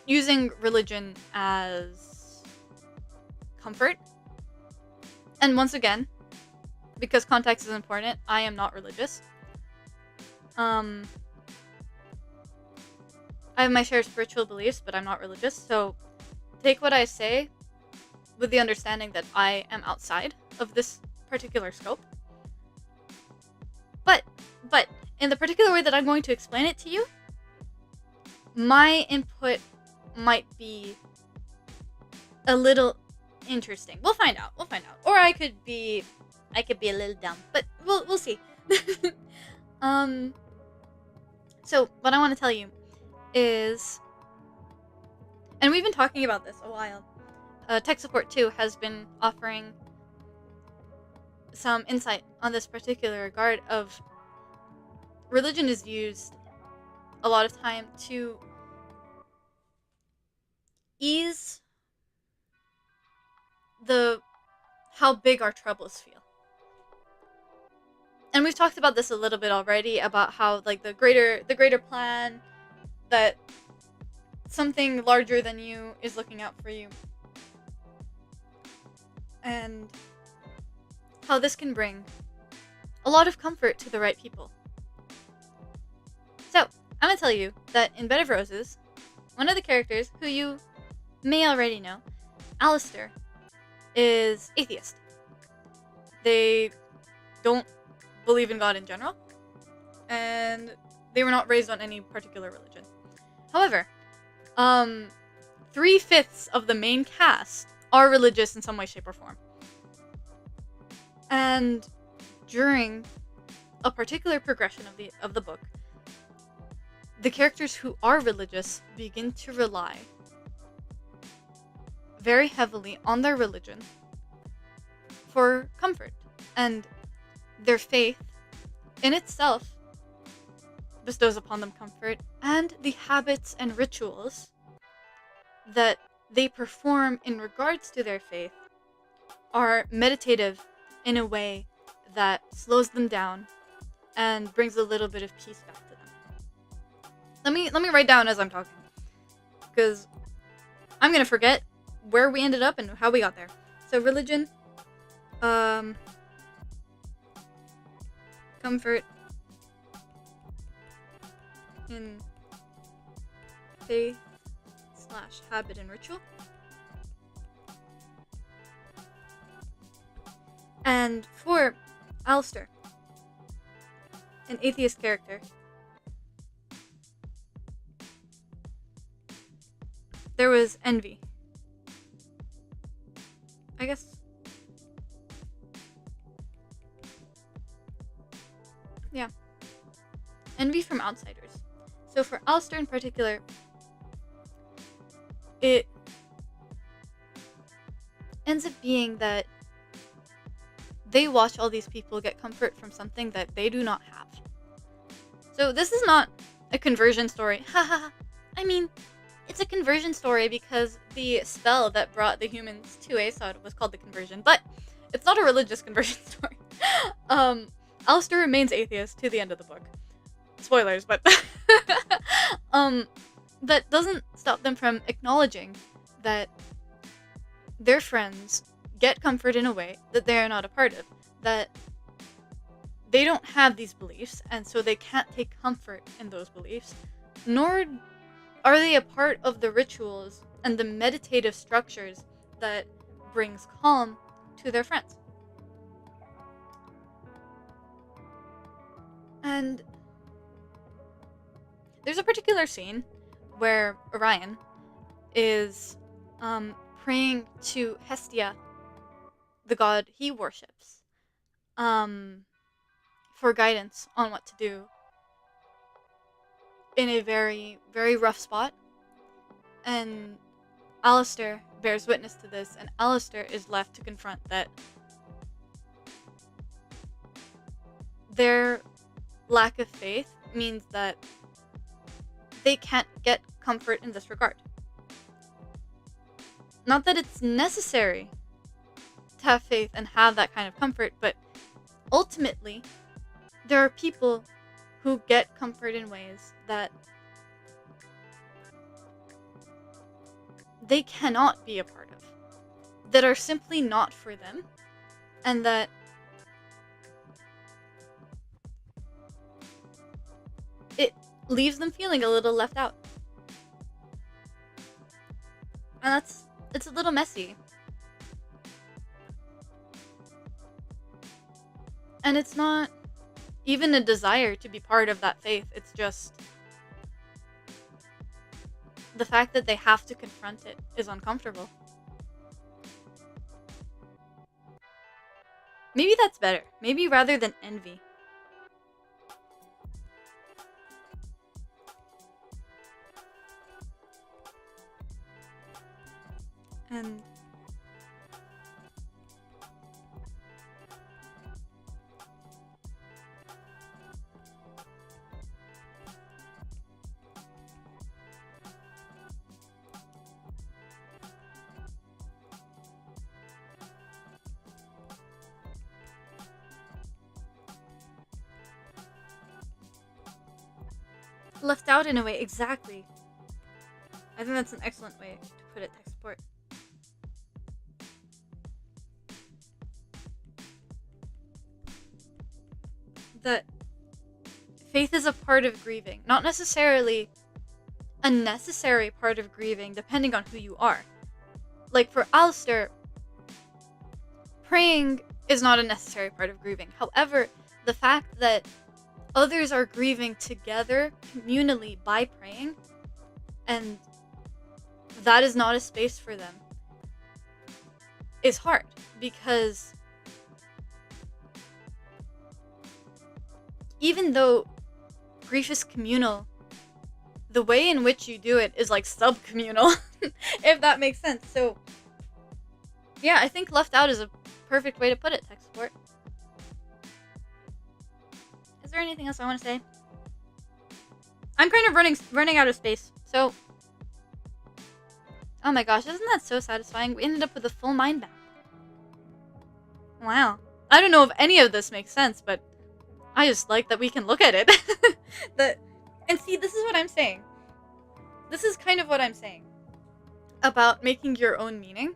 using religion as comfort. And once again, because context is important, I am not religious. I have my share of spiritual beliefs, but I'm not religious, so take what I say with the understanding that I am outside of this particular scope. But in the particular way that I'm going to explain it to you, my input might be a little interesting. We'll find out. Or I could be a little dumb, but we'll see. So what I want to tell you is, and we've been talking about this a while. Tech Support 2 has been offering some insight on this particular regard of religion is used a lot of time to ease how big our troubles feel. And we've talked about this a little bit already, about how like the greater plan, that something larger than you is looking out for you, and how this can bring a lot of comfort to the right people. So I'm gonna tell you that in Bed of Roses, one of the characters, who you may already know, Alistair, is atheist. They don't believe in God in general, and they were not raised on any particular religion. However, 3/5 of the main cast are religious in some way, shape, or form. And during a particular progression of the book, the characters who are religious begin to rely very heavily on their religion for comfort, and their faith in itself bestows upon them comfort, and the habits and rituals that they perform in regards to their faith are meditative in a way that slows them down and brings a little bit of peace back to them. Let me write down as I'm talking, because I'm gonna forget where we ended up and how we got there. So religion, comfort in faith / habit and ritual. And for Alistair, an atheist character, there was envy. I guess. Yeah. Envy from outsiders. So for Alistair in particular, it ends up being that they watch all these people get comfort from something that they do not have. So this is not a conversion story. Haha. I mean, it's a conversion story because the spell that brought the humans to Aesod was called the conversion, but it's not a religious conversion story. Alistair remains atheist to the end of the book. Spoilers, but that doesn't stop them from acknowledging that their friends get comfort in a way that they are not a part of, that they don't have these beliefs, and so they can't take comfort in those beliefs, nor are they a part of the rituals and the meditative structures that brings calm to their friends. And there's a particular scene where Orion is praying to Hestia, the god he worships, for guidance on what to do in a very, very rough spot. And Alistair bears witness to this, and Alistair is left to confront that their lack of faith means that they can't get comfort in this regard. Not that it's necessary to have faith and have that kind of comfort, but ultimately, there are people who get comfort in ways that they cannot be a part of, that are simply not for them, and that it leaves them feeling a little left out. And it's a little messy. And it's not even a desire to be part of that faith, it's just the fact that they have to confront it is uncomfortable. Maybe that's better. Maybe rather than envy. And left out in a way, exactly. I think that's an excellent way to put it, tech support. That faith is a part of grieving, not necessarily a necessary part of grieving, depending on who you are. Like for Alistair, praying is not a necessary part of grieving. However, the fact that others are grieving together, communally, by praying, and that is not a space for them, is hard, because even though grief is communal, the way in which you do it is like sub-communal, if that makes sense. So, yeah, I think left out is a perfect way to put it, tech support. Is there anything else I want to say? I'm kind of running out of space, so... Oh my gosh, isn't that so satisfying? We ended up with a full mind map. Wow. I don't know if any of this makes sense, but I just like that we can look at it. And see, this is what I'm saying. This is kind of what I'm saying about making your own meaning.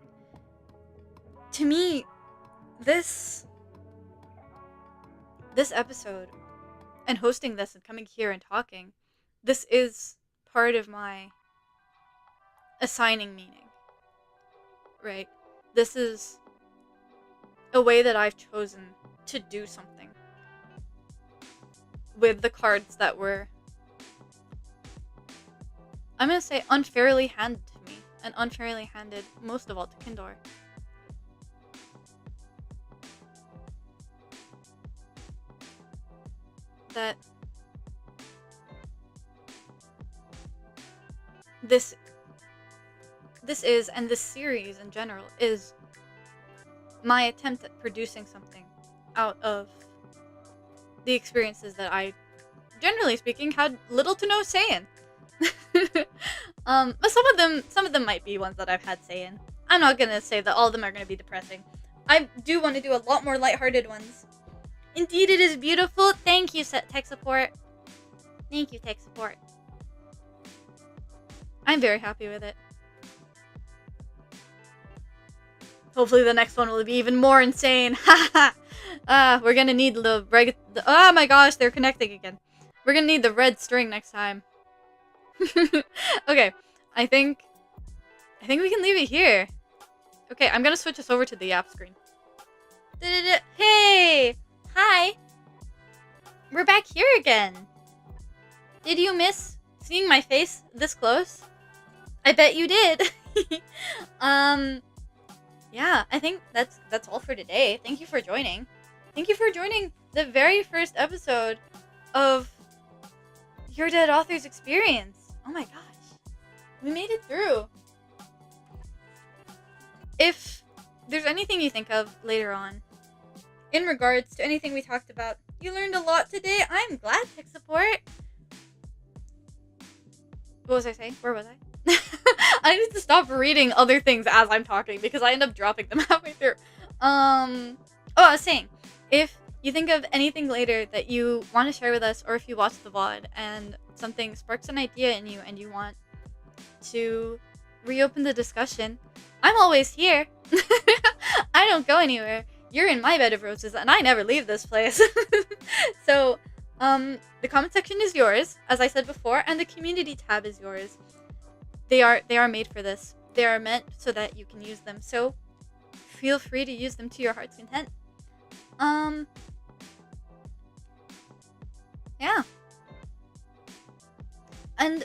To me, this episode and hosting this and coming here and talking, this is part of my assigning meaning, right? This is a way that I've chosen to do something with the cards that were, I'm gonna say, unfairly handed to me, and unfairly handed most of all to Kindor. That this is, and this series in general, is my attempt at producing something out of the experiences that I, generally speaking, had little to no say in. But some of them might be ones that I've had say in. I'm not gonna say that all of them are gonna be depressing. I do want to do a lot more lighthearted ones. Indeed, it is beautiful. Thank you, tech support. Thank you, tech support. I'm very happy with it. Hopefully the next one will be even more insane. We're gonna need oh my gosh, they're connecting again. We're gonna need the red string next time. Okay, I think we can leave it here. Okay, I'm gonna switch us over to the app screen. Hey! Hi! We're back here again. Did you miss seeing my face this close? I bet you did. Yeah, I think that's all for today. Thank you for joining. Thank you for joining the very first episode of Your Dead Author's experience. Oh my gosh. We made it through. If there's anything you think of later on, in regards to anything we talked about, you learned a lot today. I'm glad, tech support. What was I saying? Where was I? I need to stop reading other things as I'm talking because I end up dropping them halfway through. I was saying, if you think of anything later that you want to share with us, or if you watch the VOD and something sparks an idea in you and you want to reopen the discussion, I'm always here. I don't go anywhere. You're in my bed of roses and I never leave this place. So, the comment section is yours, as I said before, and the community tab is yours. They are made for this. They are meant so that you can use them. So, feel free to use them to your heart's content. Yeah. And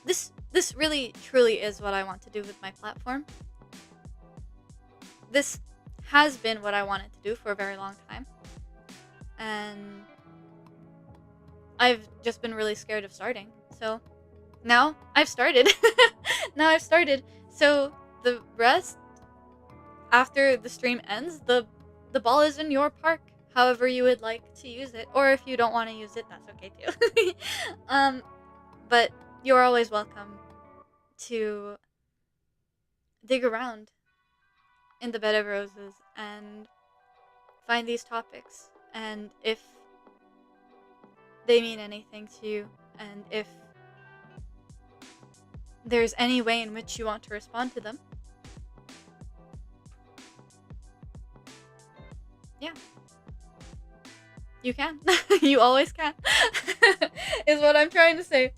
this really truly is what I want to do with my platform. This has been what I wanted to do for a very long time. And I've just been really scared of starting. So now I've started. So the rest, after the stream ends, the ball is in your park, however you would like to use it. Or if you don't want to use it, that's okay too. But you're always welcome to dig around in the bed of roses and find these topics. And if they mean anything to you, and if there's any way in which you want to respond to them, yeah, you can. You always can. Is what I'm trying to say.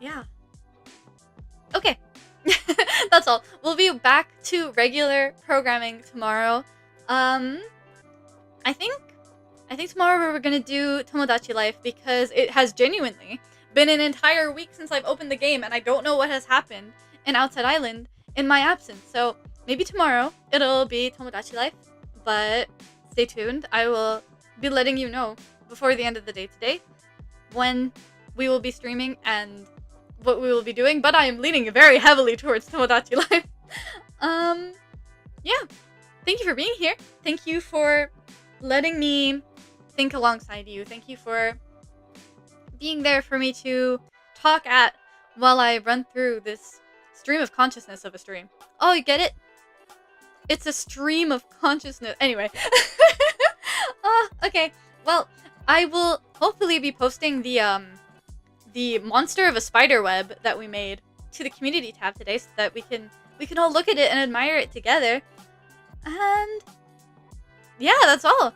Yeah. Okay. That's all. We'll be back to regular programming tomorrow. I think tomorrow we're gonna do Tomodachi Life because it has genuinely been an entire week since I've opened the game and I don't know what has happened in Outside Island in my absence. So maybe tomorrow it'll be Tomodachi Life, but stay tuned. I will be letting you know before the end of the day today when we will be streaming and what we will be doing, but I am leaning very heavily towards Tomodachi Life. Yeah. Thank you for being here. Thank you for letting me think alongside you. Thank you for being there for me to talk at while I run through this stream of consciousness of a stream. Oh, you get it? It's a stream of consciousness. Anyway. Okay. Well, I will hopefully be posting the monster of a spider web that we made to the community tab today so that we can all look at it and admire it together. And yeah, that's all.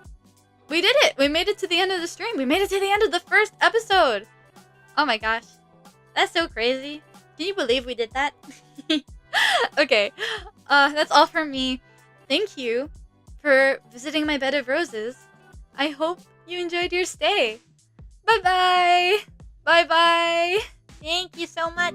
We did it. We made it to the end of the stream. We made it to the end of the first episode. Oh my gosh. That's so crazy. Can you believe we did that? Okay. That's all from me. Thank you for visiting my bed of roses. I hope you enjoyed your stay. Bye-bye. Bye-bye. Thank you so much.